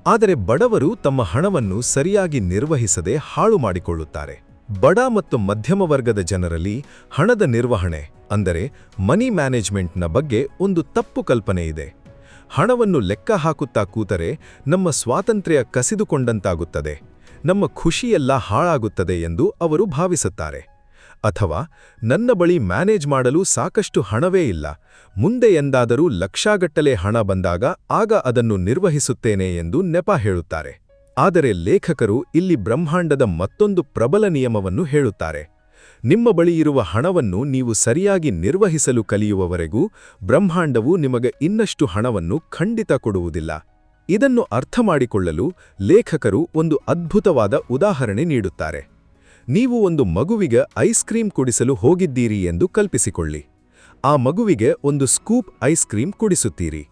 ಆದರೆ ಬಡವರು ತಮ್ಮ ಹಣವನ್ನು ಸರಿಯಾಗಿ ನಿರ್ವಹಿಸದೆ ಹಾಳು ಮಾಡಿಕೊಳ್ಳುತ್ತಾರೆ. ಬಡ ಮತ್ತು ಮಧ್ಯಮ ವರ್ಗದ ಜನರಲ್ಲಿ ಹಣದ ನಿರ್ವಹಣೆ ಅಂದರೆ ಮನಿ ಮ್ಯಾನೇಜ್ಮೆಂಟ್ನ ಬಗ್ಗೆ ಒಂದು ತಪ್ಪು ಕಲ್ಪನೆ ಇದೆ. ಹಣವನ್ನು ಲೆಕ್ಕ ಹಾಕುತ್ತಾ ಕೂತರೆ ನಮ್ಮ ಸ್ವಾತಂತ್ರ್ಯ ಕಸಿದುಕೊಂಡಂತಾಗುತ್ತದೆ, ನಮ್ಮ ಖುಷಿಯೆಲ್ಲ ಹಾಳಾಗುತ್ತದೆ ಎಂದು ಅವರು ಭಾವಿಸುತ್ತಾರೆ. ಅಥವಾ ನನ್ನ ಬಳಿ ಮ್ಯಾನೇಜ್ ಮಾಡಲು ಸಾಕಷ್ಟು ಹಣವೇ ಇಲ್ಲ, ಮುಂದೆ ಎಂದಾದರೂ ಲಕ್ಷಗಟ್ಟಲೆ ಹಣ ಬಂದಾಗ ಆಗ ಅದನ್ನು ನಿರ್ವಹಿಸುತ್ತೇನೆ ಎಂದು ನೆಪ ಹೇಳುತ್ತಾರೆ. ಆದರೆ ಲೇಖಕರು ಇಲ್ಲಿ ಬ್ರಹ್ಮಾಂಡದ ಮತ್ತೊಂದು ಪ್ರಬಲ ನಿಯಮವನ್ನು ಹೇಳುತ್ತಾರೆ. ನಿಮ್ಮ ಬಳಿ ಇರುವ ಹಣವನ್ನು ನೀವು ಸರಿಯಾಗಿ ನಿರ್ವಹಿಸಲು ಕಲಿಯುವವರೆಗೂ ಬ್ರಹ್ಮಾಂಡವು ನಿಮಗೆ ಇನ್ನಷ್ಟು ಹಣವನ್ನು ಖಂಡಿತ ಕೊಡುವುದಿಲ್ಲ. ಇದನ್ನು ಅರ್ಥಮಾಡಿಕೊಳ್ಳಲು ಲೇಖಕರು ಒಂದು ಅದ್ಭುತವಾದ ಉದಾಹರಣೆ ನೀಡುತ್ತಾರೆ. ನೀವು ಒಂದು ಮಗುವಿಗೆ ಐಸ್ ಕ್ರೀಮ್ ಕುಡಿಸಲು ಹೋಗಿದ್ದೀರಿ ಎಂದು ಕಲ್ಪಿಸಿಕೊಳ್ಳಿ. ಆ ಮಗುವಿಗೆ ಒಂದು ಸ್ಕೂಪ್ ಐಸ್ ಕ್ರೀಮ್ ಕುಡಿಸುತ್ತೀರಿ.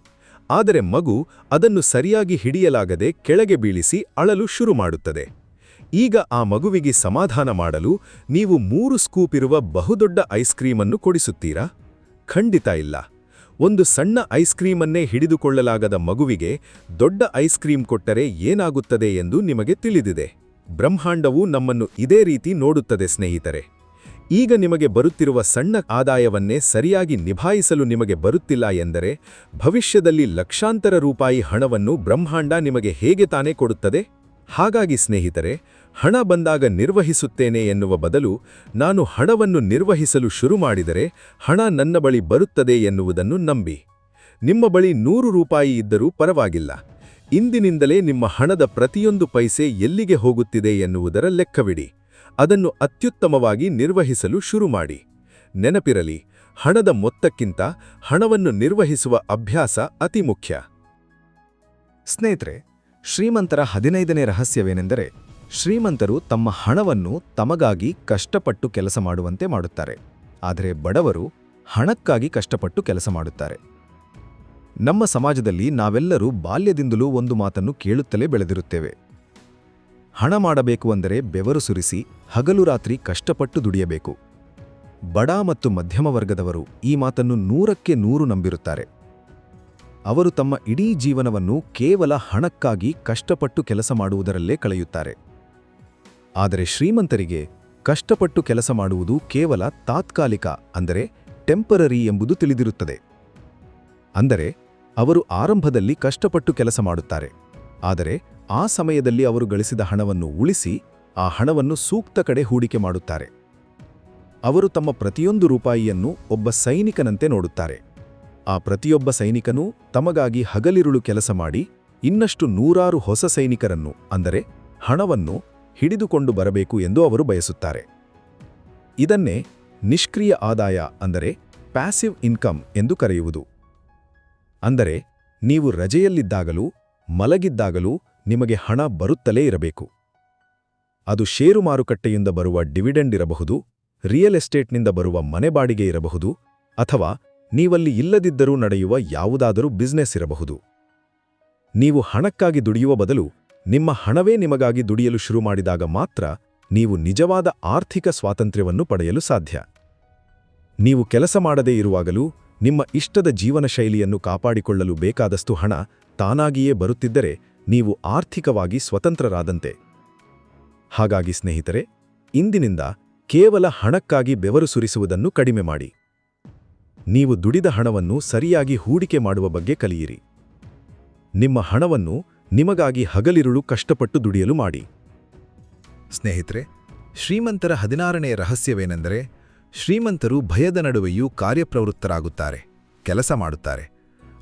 ಆದರೆ ಮಗು ಅದನ್ನು ಸರಿಯಾಗಿ ಹಿಡಿಯಲಾಗದೆ ಕೆಳಗೆ ಬೀಳಿಸಿ ಅಳಲು ಶುರು ಮಾಡುತ್ತದೆ. ಈಗ ಆ ಮಗುವಿಗೆ ಸಮಾಧಾನ ಮಾಡಲು ನೀವು 3 ಸ್ಕೂಪ್ ಇರುವ ಬಹುದೊಡ್ಡ ಐಸ್ ಕ್ರೀಮನ್ನು ಕೊಡಿಸುತ್ತೀರಾ? ಖಂಡಿತ ಇಲ್ಲ. ಒಂದು ಸಣ್ಣ ಐಸ್ ಕ್ರೀಮನ್ನೇ ಹಿಡಿದುಕೊಳ್ಳಲಾಗದ ಮಗುವಿಗೆ ದೊಡ್ಡ ಐಸ್ ಕ್ರೀಮ್ ಕೊಟ್ಟರೆ ಏನಾಗುತ್ತದೆ ಎಂದು ನಿಮಗೆ ತಿಳಿದಿದೆ. ಬ್ರಹ್ಮಾಂಡವು ನಮ್ಮನ್ನು ಇದೇ ರೀತಿ ನೋಡುತ್ತದೆ ಸ್ನೇಹಿತರೆ. ಈಗ ನಿಮಗೆ ಬರುತ್ತಿರುವ ಸಣ್ಣ ಆದಾಯವನ್ನೇ ಸರಿಯಾಗಿ ನಿಭಾಯಿಸಲು ನಿಮಗೆ ಬರುತ್ತಿಲ್ಲ ಎಂದರೆ ಭವಿಷ್ಯದಲ್ಲಿ ಲಕ್ಷಾಂತರ ರೂಪಾಯಿ ಹಣವನ್ನು ಬ್ರಹ್ಮಾಂಡ ನಿಮಗೆ ಹೇಗೆ ತಾನೇ ಕೊಡುತ್ತದೆ? ಹಾಗಾಗಿ ಸ್ನೇಹಿತರೆ, ಹಣ ಬಂದಾಗ ನಿರ್ವಹಿಸುತ್ತೇನೆ ಎನ್ನುವ ಬದಲು ನಾನು ಹಣವನ್ನು ನಿರ್ವಹಿಸಲು ಶುರು ಮಾಡಿದರೆ ಹಣ ನನ್ನ ಬಳಿ ಬರುತ್ತದೆ ಎನ್ನುವುದನ್ನು ನಂಬಿ. ನಿಮ್ಮ ಬಳಿ 100 ರೂಪಾಯಿ ಇದ್ದರೂ ಪರವಾಗಿಲ್ಲ. ಇಂದಿನಿಂದಲೇ ನಿಮ್ಮ ಹಣದ ಪ್ರತಿಯೊಂದು ಪೈಸೆ ಎಲ್ಲಿಗೆ ಹೋಗುತ್ತಿದೆ ಎನ್ನುವುದರ ಲೆಕ್ಕವಿಡಿ. ಅದನ್ನು ಅತ್ಯುತ್ತಮವಾಗಿ ನಿರ್ವಹಿಸಲು ಶುರು ಮಾಡಿ. ನೆನಪಿರಲಿ, ಹಣದ ಮೊತ್ತಕ್ಕಿಂತ ಹಣವನ್ನು ನಿರ್ವಹಿಸುವ ಅಭ್ಯಾಸ ಅತಿ ಮುಖ್ಯ. ಸ್ನೇಹಿತರೆ, ಶ್ರೀಮಂತರ 15ನೇ ರಹಸ್ಯವೇನೆಂದರೆ, ಶ್ರೀಮಂತರು ತಮ್ಮ ಹಣವನ್ನು ತಮಗಾಗಿ ಕಷ್ಟಪಟ್ಟು ಕೆಲಸ ಮಾಡುವಂತೆ ಮಾಡುತ್ತಾರೆ, ಆದರೆ ಬಡವರು ಹಣಕ್ಕಾಗಿ ಕಷ್ಟಪಟ್ಟು ಕೆಲಸ ಮಾಡುತ್ತಾರೆ. ನಮ್ಮ ಸಮಾಜದಲ್ಲಿ ನಾವೆಲ್ಲರೂ ಬಾಲ್ಯದಿಂದಲೂ ಒಂದು ಮಾತನ್ನು ಕೇಳುತ್ತಲೇ ಬೆಳೆದಿರುತ್ತೇವೆ. ಹಣ ಮಾಡಬೇಕು ಅಂದರೆ ಬೆವರು ಸುರಿಸಿ ಹಗಲು ರಾತ್ರಿ ಕಷ್ಟಪಟ್ಟು ದುಡಿಯಬೇಕು. ಬಡ ಮತ್ತು ಮಧ್ಯಮ ವರ್ಗದವರು ಈ ಮಾತನ್ನು 100ಕ್ಕೆ 100 ನಂಬಿರುತ್ತಾರೆ. ಅವರು ತಮ್ಮ ಇಡೀ ಜೀವನವನ್ನು ಕೇವಲ ಹಣಕ್ಕಾಗಿ ಕಷ್ಟಪಟ್ಟು ಕೆಲಸ ಮಾಡುವುದರಲ್ಲೇ ಕಳೆಯುತ್ತಾರೆ. ಆದರೆ ಶ್ರೀಮಂತರಿಗೆ ಕಷ್ಟಪಟ್ಟು ಕೆಲಸ ಮಾಡುವುದು ಕೇವಲ ತಾತ್ಕಾಲಿಕ, ಅಂದರೆ ಟೆಂಪರರಿ ಎಂಬುದು ತಿಳಿದಿರುತ್ತದೆ. ಅಂದರೆ ಅವರು ಆರಂಭದಲ್ಲಿ ಕಷ್ಟಪಟ್ಟು ಕೆಲಸ ಮಾಡುತ್ತಾರೆ, ಆದರೆ ಆ ಸಮಯದಲ್ಲಿ ಅವರು ಗಳಿಸಿದ ಹಣವನ್ನು ಉಳಿಸಿ ಆ ಹಣವನ್ನು ಸೂಕ್ತ ಕಡೆ ಹೂಡಿಕೆ ಮಾಡುತ್ತಾರೆ. ಅವರು ತಮ್ಮ ಪ್ರತಿಯೊಂದು ರೂಪಾಯಿಯನ್ನು ಒಬ್ಬ ಸೈನಿಕನಂತೆ ನೋಡುತ್ತಾರೆ. ಆ ಪ್ರತಿಯೊಬ್ಬ ಸೈನಿಕನೂ ತಮಗಾಗಿ ಹಗಲಿರುಳು ಕೆಲಸ ಮಾಡಿ ಇನ್ನಷ್ಟು 100 ಹೊಸ ಸೈನಿಕರನ್ನು, ಅಂದರೆ ಹಣವನ್ನು ಹಿಡಿದುಕೊಂಡು ಬರಬೇಕು ಎಂದು ಅವರು ಬಯಸುತ್ತಾರೆ. ಇದನ್ನೇ ನಿಷ್ಕ್ರಿಯ ಆದಾಯ, ಅಂದರೆ ಪ್ಯಾಸಿವ್ ಇನ್ಕಮ್ ಎಂದು ಕರೆಯುವುದು. ಅಂದರೆ ನೀವು ರಜೆಯಲ್ಲಿದ್ದಾಗಲೂ ಮಲಗಿದ್ದಾಗಲೂ ನಿಮಗೆ ಹಣ ಬರುತ್ತಲೇ ಇರಬೇಕು. ಅದು ಷೇರು ಮಾರುಕಟ್ಟೆಯಿಂದ ಬರುವ ಡಿವಿಡೆಂಡ್ ಇರಬಹುದು, ರಿಯಲ್ ಎಸ್ಟೇಟ್ನಿಂದ ಬರುವ ಮನೆ ಬಾಡಿಗೆ ಇರಬಹುದು, ಅಥವಾ ನೀವಲ್ಲಿ ಇಲ್ಲದಿದ್ದರೂ ನಡೆಯುವ ಯಾವುದಾದರೂ ಬಿಸ್ನೆಸ್ ಇರಬಹುದು. ನೀವು ಹಣಕ್ಕಾಗಿ ದುಡಿಯುವ ಬದಲು ನಿಮ್ಮ ಹಣವೇ ನಿಮಗಾಗಿ ದುಡಿಯಲು ಶುರು ಮಾಡಿದಾಗ ಮಾತ್ರ ನೀವು ನಿಜವಾದ ಆರ್ಥಿಕ ಸ್ವಾತಂತ್ರ್ಯವನ್ನು ಪಡೆಯಲು ಸಾಧ್ಯ. ನೀವು ಕೆಲಸ ಮಾಡದೇ ಇರುವಾಗಲೂ ನಿಮ್ಮ ಇಷ್ಟದ ಜೀವನ ಶೈಲಿಯನ್ನು ಕಾಪಾಡಿಕೊಳ್ಳಲು ಬೇಕಾದಷ್ಟು ಹಣ ತಾನಾಗಿಯೇ ಬರುತ್ತಿದ್ದರೆ ನೀವು ಆರ್ಥಿಕವಾಗಿ ಸ್ವತಂತ್ರರಾದಂತೆ. ಹಾಗಾಗಿ ಸ್ನೇಹಿತರೆ, ಇಂದಿನಿಂದ ಕೇವಲ ಹಣಕ್ಕಾಗಿ ಬೆವರು ಸುರಿಸುವುದನ್ನು ಕಡಿಮೆ ಮಾಡಿ. ನೀವು ದುಡಿದ ಹಣವನ್ನು ಸರಿಯಾಗಿ ಹೂಡಿಕೆ ಮಾಡುವ ಬಗ್ಗೆ ಕಲಿಯಿರಿ. ನಿಮ್ಮ ಹಣವನ್ನು ನಿಮಗಾಗಿ ಹಗಲಿರುಳು ಕಷ್ಟಪಟ್ಟು ದುಡಿಯಲು ಮಾಡಿ. ಸ್ನೇಹಿತರೆ, ಶ್ರೀಮಂತರ 16ನೇ ರಹಸ್ಯವೇನೆಂದರೆ, ಶ್ರೀಮಂತರು ಭಯದ ನಡುವೆಯೂ ಕಾರ್ಯಪ್ರವೃತ್ತರಾಗುತ್ತಾರೆ, ಕೆಲಸ ಮಾಡುತ್ತಾರೆ.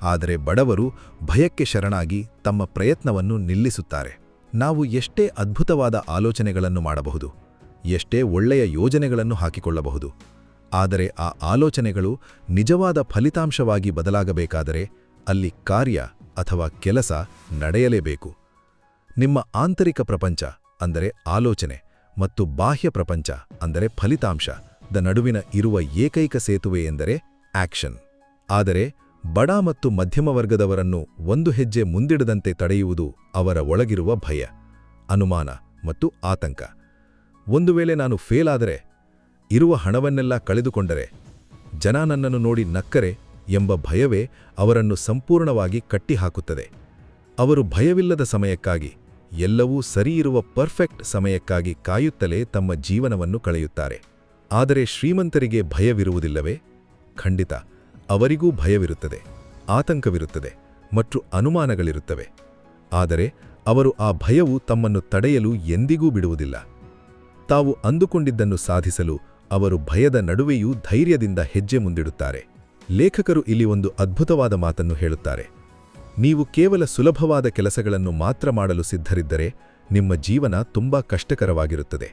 ಆದರೆ ಬಡವರು ಭಯಕ್ಕೆ ಶರಣಾಗಿ ತಮ್ಮ ಪ್ರಯತ್ನವನ್ನು ನಿಲ್ಲಿಸುತ್ತಾರೆ. ನಾವು ಎಷ್ಟೇ ಅದ್ಭುತವಾದ ಆಲೋಚನೆಗಳನ್ನು ಮಾಡಬಹುದು, ಎಷ್ಟೇ ಒಳ್ಳೆಯ ಯೋಜನೆಗಳನ್ನು ಹಾಕಿಕೊಳ್ಳಬಹುದು, ಆದರೆ ಆ ಆಲೋಚನೆಗಳು ನಿಜವಾದ ಫಲಿತಾಂಶವಾಗಿ ಬದಲಾಗಬೇಕಾದರೆ ಅಲ್ಲಿ ಕಾರ್ಯ ಅಥವಾ ಕೆಲಸ ನಡೆಯಲೇಬೇಕು. ನಿಮ್ಮ ಆಂತರಿಕ ಪ್ರಪಂಚ, ಅಂದರೆ ಆಲೋಚನೆ, ಮತ್ತು ಬಾಹ್ಯ ಪ್ರಪಂಚ, ಅಂದರೆ ಫಲಿತಾಂಶದ ನಡುವಿನ ಇರುವ ಏಕೈಕ ಸೇತುವೆ ಎಂದರೆ ಆಕ್ಷನ್. ಆದರೆ ಬಡ ಮತ್ತು ಮಧ್ಯಮ ವರ್ಗದವರನ್ನು ಒಂದು ಹೆಜ್ಜೆ ಮುಂದಿಡದಂತೆ ತಡೆಯುವುದು ಅವರ ಒಳಗಿರುವ ಭಯ, ಅನುಮಾನ ಮತ್ತು ಆತಂಕ. ಒಂದು ವೇಳೆ ನಾನು ಫೇಲ್ ಆದರೆ, ಇರುವ ಹಣವನ್ನೆಲ್ಲ ಕಳೆದುಕೊಂಡರೆ, ಜನ ನನ್ನನ್ನು ನೋಡಿ ನಕ್ಕರೆ ಎಂಬ ಭಯವೇ ಅವರನ್ನು ಸಂಪೂರ್ಣವಾಗಿ ಕಟ್ಟಿಹಾಕುತ್ತದೆ. ಅವರು ಭಯವಿಲ್ಲದ ಸಮಯಕ್ಕಾಗಿ, ಎಲ್ಲವೂ ಸರಿಯಿರುವ ಪರ್ಫೆಕ್ಟ್ ಸಮಯಕ್ಕಾಗಿ ಕಾಯುತ್ತಲೇ ತಮ್ಮ ಜೀವನವನ್ನು ಕಳೆಯುತ್ತಾರೆ. ಆದರೆ ಶ್ರೀಮಂತರಿಗೆ ಭಯವಿರುವುದಿಲ್ಲವೇ? ಖಂಡಿತ, ಅವರಿಗೂ ಭಯವಿರುತ್ತದೆ, ಆತಂಕವಿರುತ್ತದೆ ಮತ್ತು ಅನುಮಾನಗಳಿರುತ್ತವೆ. ಆದರೆ ಅವರು ಆ ಭಯವು ತಮ್ಮನ್ನು ತಡೆಯಲು ಎಂದಿಗೂ ಬಿಡುವುದಿಲ್ಲ. ತಾವು ಅಂದುಕೊಂಡಿದ್ದನ್ನು ಸಾಧಿಸಲು ಅವರು ಭಯದ ನಡುವೆಯೂ ಧೈರ್ಯದಿಂದ ಹೆಜ್ಜೆ ಮುಂದಿಡುತ್ತಾರೆ. ಲೇಖಕರು ಇಲ್ಲಿ ಒಂದು ಅದ್ಭುತವಾದ ಮಾತನ್ನು ಹೇಳುತ್ತಾರೆ. ನೀವು ಕೇವಲ ಸುಲಭವಾದ ಕೆಲಸಗಳನ್ನು ಮಾತ್ರ ಮಾಡಲು ಸಿದ್ಧರಿದ್ದರೆ ನಿಮ್ಮ ಜೀವನ ತುಂಬಾ ಕಷ್ಟಕರವಾಗಿರುತ್ತದೆ.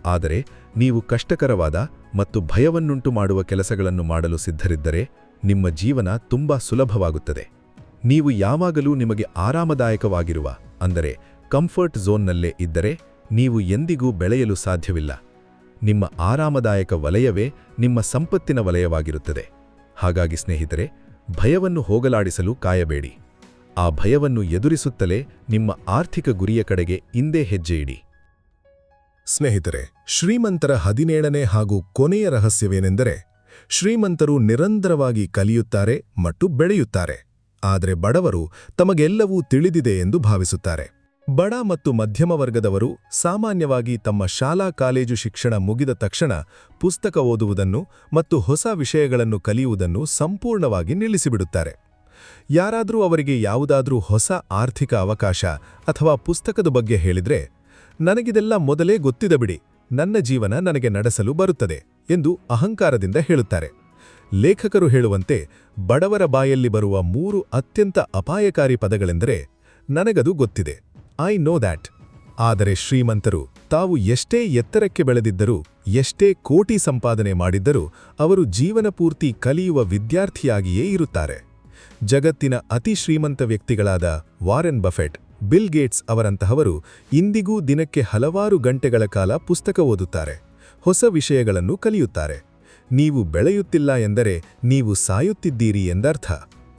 ಆದರೆ ನೀವು ಕಷ್ಟಕರವಾದ ಮತ್ತು ಭಯವನ್ನುಂಟು ಮಾಡುವ ಕೆಲಸಗಳನ್ನು ಮಾಡಲು ಸಿದ್ಧರಿದ್ದರೆ ನಿಮ್ಮ ಜೀವನ ತುಂಬಾ ಸುಲಭವಾಗುತ್ತದೆ. ನೀವು ಯಾವಾಗಲೂ ನಿಮಗೆ ಆರಾಮದಾಯಕವಾಗಿರುವ, ಅಂದರೆ ಕಂಫರ್ಟ್ ಝೋನ್ನಲ್ಲೇ ಇದ್ದರೆ ನೀವು ಎಂದಿಗೂ ಬೆಳೆಯಲು ಸಾಧ್ಯವಿಲ್ಲ. ನಿಮ್ಮ ಆರಾಮದಾಯಕ ವಲಯವೇ ನಿಮ್ಮ ಸಂಪತ್ತಿನ ವಲಯವಾಗಿರುತ್ತದೆ. ಹಾಗಾಗಿ ಸ್ನೇಹಿತರೆ, ಭಯವನ್ನು ಹೋಗಲಾಡಿಸಲು ಕಾಯಬೇಡಿ. ಆ ಭಯವನ್ನು ಎದುರಿಸುತ್ತಲೇ ನಿಮ್ಮ ಆರ್ಥಿಕ ಗುರಿಯ ಕಡೆಗೆ ಹಿಂದೆ ಹೆಜ್ಜೆ ಇಡಿ. ಸ್ನೇಹಿತರೆ, ಶ್ರೀಮಂತರ 17ನೇ ಹಾಗೂ ಕೊನೆಯ ರಹಸ್ಯವೇನೆಂದರೆ, ಶ್ರೀಮಂತರು ನಿರಂತರವಾಗಿ ಕಲಿಯುತ್ತಾರೆ ಮತ್ತು ಬೆಳೆಯುತ್ತಾರೆ, ಆದರೆ ಬಡವರು ತಮಗೆಲ್ಲವೂ ತಿಳಿದಿದೆ ಎಂದು ಭಾವಿಸುತ್ತಾರೆ. ಬಡ ಮತ್ತು ಮಧ್ಯಮ ವರ್ಗದವರು ಸಾಮಾನ್ಯವಾಗಿ ತಮ್ಮ ಶಾಲಾ ಕಾಲೇಜು ಶಿಕ್ಷಣ ಮುಗಿದ ತಕ್ಷಣ ಪುಸ್ತಕ ಓದುವುದನ್ನು ಮತ್ತು ಹೊಸ ವಿಷಯಗಳನ್ನು ಕಲಿಯುವುದನ್ನು ಸಂಪೂರ್ಣವಾಗಿ ನಿಲ್ಲಿಸಿಬಿಡುತ್ತಾರೆ. ಯಾರಾದರೂ ಅವರಿಗೆ ಯಾವುದಾದ್ರೂ ಹೊಸ ಆರ್ಥಿಕ ಅವಕಾಶ ಅಥವಾ ಪುಸ್ತಕದ ಬಗ್ಗೆ ಹೇಳಿದ್ರೆ, ನನಗಿದೆಲ್ಲ ಮೊದಲೇ ಗೊತ್ತಿದೆ ಬಿಡಿ, ನನ್ನ ಜೀವನ ನನಗೆ ನಡೆಸಲು ಬರುತ್ತದೆ ಎಂದು ಅಹಂಕಾರದಿಂದ ಹೇಳುತ್ತಾರೆ. ಲೇಖಕರು ಹೇಳುವಂತೆ, ಬಡವರ ಬಾಯಲ್ಲಿ ಬರುವ 3 ಅತ್ಯಂತ ಅಪಾಯಕಾರಿ ಪದಗಳೆಂದರೆ, ನನಗದು ಗೊತ್ತಿದೆ, ಐ ನೋ ದ್ಯಾಟ್, ಆದರೆ ಶ್ರೀಮಂತರು ತಾವು ಎಷ್ಟೇ ಎತ್ತರಕ್ಕೆ ಬೆಳೆದಿದ್ದರೂ ಎಷ್ಟೇ ಕೋಟಿ ಸಂಪಾದನೆ ಮಾಡಿದ್ದರೂ ಅವರು ಜೀವನಪೂರ್ತಿ ಕಲಿಯುವ ವಿದ್ಯಾರ್ಥಿಯಾಗಿಯೇ ಇರುತ್ತಾರೆ. ಜಗತ್ತಿನ ಅತಿ ಶ್ರೀಮಂತ ವ್ಯಕ್ತಿಗಳಾದ ವಾರೆನ್ ಬಫೆಟ್, ಬಿಲ್ ಗೇಟ್ಸ್ ಅವರಂತಹವರು ಇಂದಿಗೂ ದಿನಕ್ಕೆ ಹಲವಾರು ಗಂಟೆಗಳ ಕಾಲ ಪುಸ್ತಕ ಓದುತ್ತಾರೆ, ಹೊಸ ವಿಷಯಗಳನ್ನು ಕಲಿಯುತ್ತಾರೆ. ನೀವು ಬೆಳೆಯುತ್ತಿಲ್ಲ ಎಂದರೆ ನೀವು ಸಾಯುತ್ತಿದ್ದೀರಿ ಎಂದರ್ಥ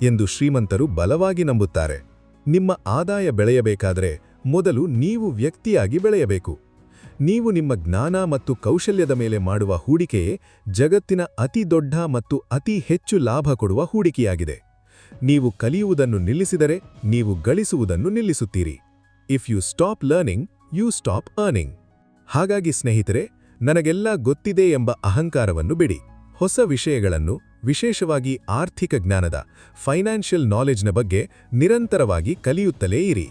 ಎಂದು ಶ್ರೀಮಂತರು ಬಲವಾಗಿ ನಂಬುತ್ತಾರೆ. ನಿಮ್ಮ ಆದಾಯ ಬೆಳೆಯಬೇಕಾದರೆ ಮೊದಲು ನೀವು ವ್ಯಕ್ತಿಯಾಗಿ ಬೆಳೆಯಬೇಕು. ನೀವು ನಿಮ್ಮ ಜ್ಞಾನ ಮತ್ತು ಕೌಶಲ್ಯದ ಮೇಲೆ ಮಾಡುವ ಹೂಡಿಕೆಯೇ ಜಗತ್ತಿನ ಅತಿ ದೊಡ್ಡ ಮತ್ತು ಅತಿ ಹೆಚ್ಚು ಲಾಭ ಕೊಡುವ ಹೂಡಿಕೆಯಾಗಿದೆ. ನೀವು ಕಲಿಯುವುದನ್ನು ನಿಲ್ಲಿಸಿದರೆ ನೀವು ಗಳಿಸುವುದನ್ನು ನಿಲ್ಲಿಸುತ್ತೀರಿ. If you stop learning, you stop earning. ಹಾಗಾಗಿ ಸ್ನೇಹಿತರೆ, ನನಗೆಲ್ಲ ಗೊತ್ತಿದೆ ಎಂಬ ಅಹಂಕಾರವನ್ನು ಬಿಡಿ. ಹೊಸ ವಿಷಯಗಳನ್ನು, ವಿಶೇಷವಾಗಿ ಆರ್ಥಿಕ ಜ್ಞಾನದ, ಫೈನಾನ್ಷಿಯಲ್ ನಾಲೆಜ್ನ ಬಗ್ಗೆ ನಿರಂತರವಾಗಿ ಕಲಿಯುತ್ತಲೇ ಇರಿ.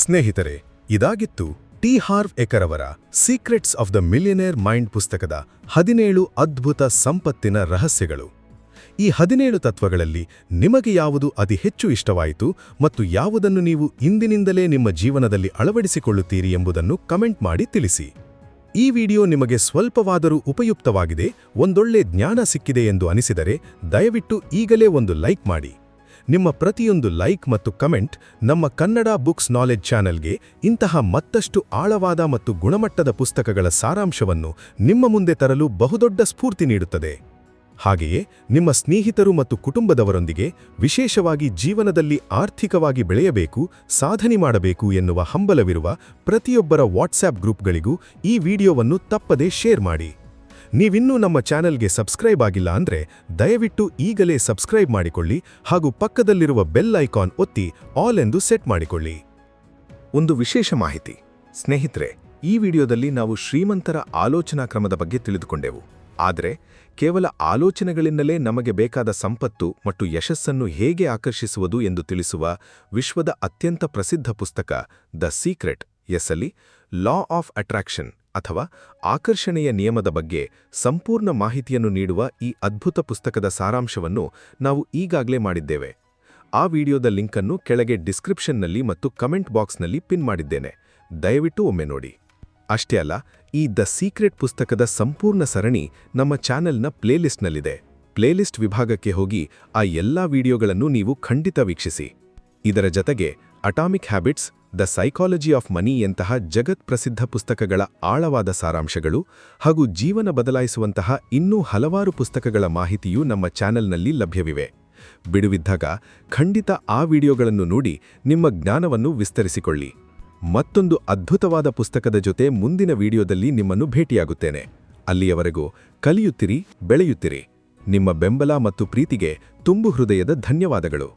ಸ್ನೇಹಿತರೆ, ಇದಾಗಿತ್ತು ಟಿ ಹಾರ್ವ್ ಎಕರ್ ಅವರ secrets of the millionaire mind ಪುಸ್ತಕದ 17 ಅದ್ಭುತ ಸಂಪತ್ತಿನ ರಹಸ್ಯಗಳು. ಈ 17 ತತ್ವಗಳಲ್ಲಿ ನಿಮಗೆ ಯಾವುದು ಅತಿ ಹೆಚ್ಚು ಇಷ್ಟವಾಯಿತು ಮತ್ತು ಯಾವುದನ್ನು ನೀವು ಇಂದಿನಿಂದಲೇ ನಿಮ್ಮ ಜೀವನದಲ್ಲಿ ಅಳವಡಿಸಿಕೊಳ್ಳುತ್ತೀರಿ ಎಂಬುದನ್ನು ಕಮೆಂಟ್ ಮಾಡಿ ತಿಳಿಸಿ. ಈ ವಿಡಿಯೋ ನಿಮಗೆ ಸ್ವಲ್ಪವಾದರೂ ಉಪಯುಕ್ತವಾಗಿದೆ, ಒಂದೊಳ್ಳೆ ಜ್ಞಾನ ಸಿಕ್ಕಿದೆ ಎಂದು ಅನಿಸಿದರೆ ದಯವಿಟ್ಟು ಈಗಲೇ ಒಂದು ಲೈಕ್ ಮಾಡಿ. ನಿಮ್ಮ ಪ್ರತಿಯೊಂದು ಲೈಕ್ ಮತ್ತು ಕಮೆಂಟ್ ನಮ್ಮ ಕನ್ನಡ ಬುಕ್ಸ್ ನಾಲೆಡ್ಜ್ ಚಾನೆಲ್ಗೆ ಇಂತಹ ಮತ್ತಷ್ಟು ಆಳವಾದ ಮತ್ತು ಗುಣಮಟ್ಟದ ಪುಸ್ತಕಗಳ ಸಾರಾಂಶವನ್ನು ನಿಮ್ಮ ಮುಂದೆ ತರಲು ಬಹುದೊಡ್ಡ ಸ್ಫೂರ್ತಿ ನೀಡುತ್ತದೆ. ಹಾಗೆಯೇ ನಿಮ್ಮ ಸ್ನೇಹಿತರು ಮತ್ತು ಕುಟುಂಬದವರೊಂದಿಗೆ, ವಿಶೇಷವಾಗಿ ಜೀವನದಲ್ಲಿ ಆರ್ಥಿಕವಾಗಿ ಬೆಳೆಯಬೇಕು, ಸಾಧನೆ ಮಾಡಬೇಕು ಎನ್ನುವ ಹಂಬಲವಿರುವ ಪ್ರತಿಯೊಬ್ಬರ ವಾಟ್ಸ್ಆಪ್ ಗ್ರೂಪ್ಗಳಿಗೂ ಈ ವಿಡಿಯೋವನ್ನು ತಪ್ಪದೇ ಶೇರ್ ಮಾಡಿ. ನೀವಿನ್ನೂ ನಮ್ಮ ಚಾನೆಲ್ಗೆ ಸಬ್ಸ್ಕ್ರೈಬ್ ಆಗಿಲ್ಲ ಅಂದ್ರೆ ದಯವಿಟ್ಟು ಈಗಲೇ ಸಬ್ಸ್ಕ್ರೈಬ್ ಮಾಡಿಕೊಳ್ಳಿ ಹಾಗೂ ಪಕ್ಕದಲ್ಲಿರುವ ಬೆಲ್ ಐಕಾನ್ ಒತ್ತಿ ಆಲ್ ಎಂದು ಸೆಟ್ ಮಾಡಿಕೊಳ್ಳಿ. ಒಂದು ವಿಶೇಷ ಮಾಹಿತಿ ಸ್ನೇಹಿತರೆ, ಈ ವಿಡಿಯೋದಲ್ಲಿ ನಾವು ಶ್ರೀಮಂತರ ಆಲೋಚನಾ ಕ್ರಮದ ಬಗ್ಗೆ ತಿಳಿದುಕೊಂಡೆವು. ಆದರೆ ಕೇವಲ ಆಲೋಚನೆಗಳಿಂದಲೇ ನಮಗೆ ಬೇಕಾದ ಸಂಪತ್ತು ಮತ್ತು ಯಶಸ್ಸನ್ನು ಹೇಗೆ ಆಕರ್ಷಿಸುವುದು ಎಂದು ತಿಳಿಸುವ ವಿಶ್ವದ ಅತ್ಯಂತ ಪ್ರಸಿದ್ಧ ಪುಸ್ತಕ ದ ಸೀಕ್ರೆಟ್ ಎಸ್ಸಲ್ಲಿ ಲಾ ಆಫ್ ಅಟ್ರಾಕ್ಷನ್ ಅಥವಾ ಆಕರ್ಷಣೆಯ ನಿಯಮದ ಬಗ್ಗೆ ಸಂಪೂರ್ಣ ಮಾಹಿತಿಯನ್ನು ನೀಡುವ ಈ ಅದ್ಭುತ ಪುಸ್ತಕದ ಸಾರಾಂಶವನ್ನು ನಾವು ಈಗಾಗಲೇ ಮಾಡಿದ್ದೇವೆ. ಆ ವಿಡಿಯೋದ ಲಿಂಕನ್ನು ಕೆಳಗೆ ಡಿಸ್ಕ್ರಿಪ್ಷನ್ನಲ್ಲಿ ಮತ್ತು ಕಮೆಂಟ್ ಬಾಕ್ಸ್ನಲ್ಲಿ ಪಿನ್ ಮಾಡಿದ್ದೇನೆ, ದಯವಿಟ್ಟು ಒಮ್ಮೆ ನೋಡಿ. ಅಷ್ಟೇ ಅಲ್ಲ, ಈ ದ ಸೀಕ್ರೆಟ್ ಪುಸ್ತಕದ ಸಂಪೂರ್ಣ ಸರಣಿ ನಮ್ಮ ಚಾನೆಲ್ನ ಪ್ಲೇಲಿಸ್ಟ್ನಲ್ಲಿದೆ. ಪ್ಲೇಲಿಸ್ಟ್ ವಿಭಾಗಕ್ಕೆ ಹೋಗಿ ಆ ಎಲ್ಲಾ ವಿಡಿಯೋಗಳನ್ನು ನೀವು ಖಂಡಿತ ವೀಕ್ಷಿಸಿ. ಇದರ ಜತೆಗೆ atomic habits, the psychology of money ಯಂತಹ ಜಗತ್ ಪ್ರಸಿದ್ಧ ಪುಸ್ತಕಗಳ ಆಳವಾದ ಸಾರಾಂಶಗಳು ಹಾಗೂ ಜೀವನ ಬದಲಾಯಿಸುವಂತಹ ಇನ್ನೂ ಹಲವಾರು ಪುಸ್ತಕಗಳ ಮಾಹಿತಿಯೂ ನಮ್ಮ ಚಾನೆಲ್ನಲ್ಲಿ ಲಭ್ಯವಿವೆ. ಬಿಡುವಿದ್ದಾಗ ಖಂಡಿತ ಆ ವಿಡಿಯೋಗಳನ್ನು ನೋಡಿ ನಿಮ್ಮ ಜ್ಞಾನವನ್ನು ವಿಸ್ತರಿಸಿಕೊಳ್ಳಿ. ಮತ್ತೊಂದು ಅದ್ಭುತವಾದ ಪುಸ್ತಕದ ಜೊತೆ ಮುಂದಿನ ವಿಡಿಯೋದಲ್ಲಿ ನಿಮ್ಮನ್ನು ಭೇಟಿಯಾಗುತ್ತೇನೆ. ಅಲ್ಲಿಯವರೆಗೂ ಕಲಿಯುತ್ತಿರಿ, ಬೆಳೆಯುತ್ತಿರಿ. ನಿಮ್ಮ ಬೆಂಬಲ ಮತ್ತು ಪ್ರೀತಿಗೆ ತುಂಬು ಹೃದಯದ ಧನ್ಯವಾದಗಳು.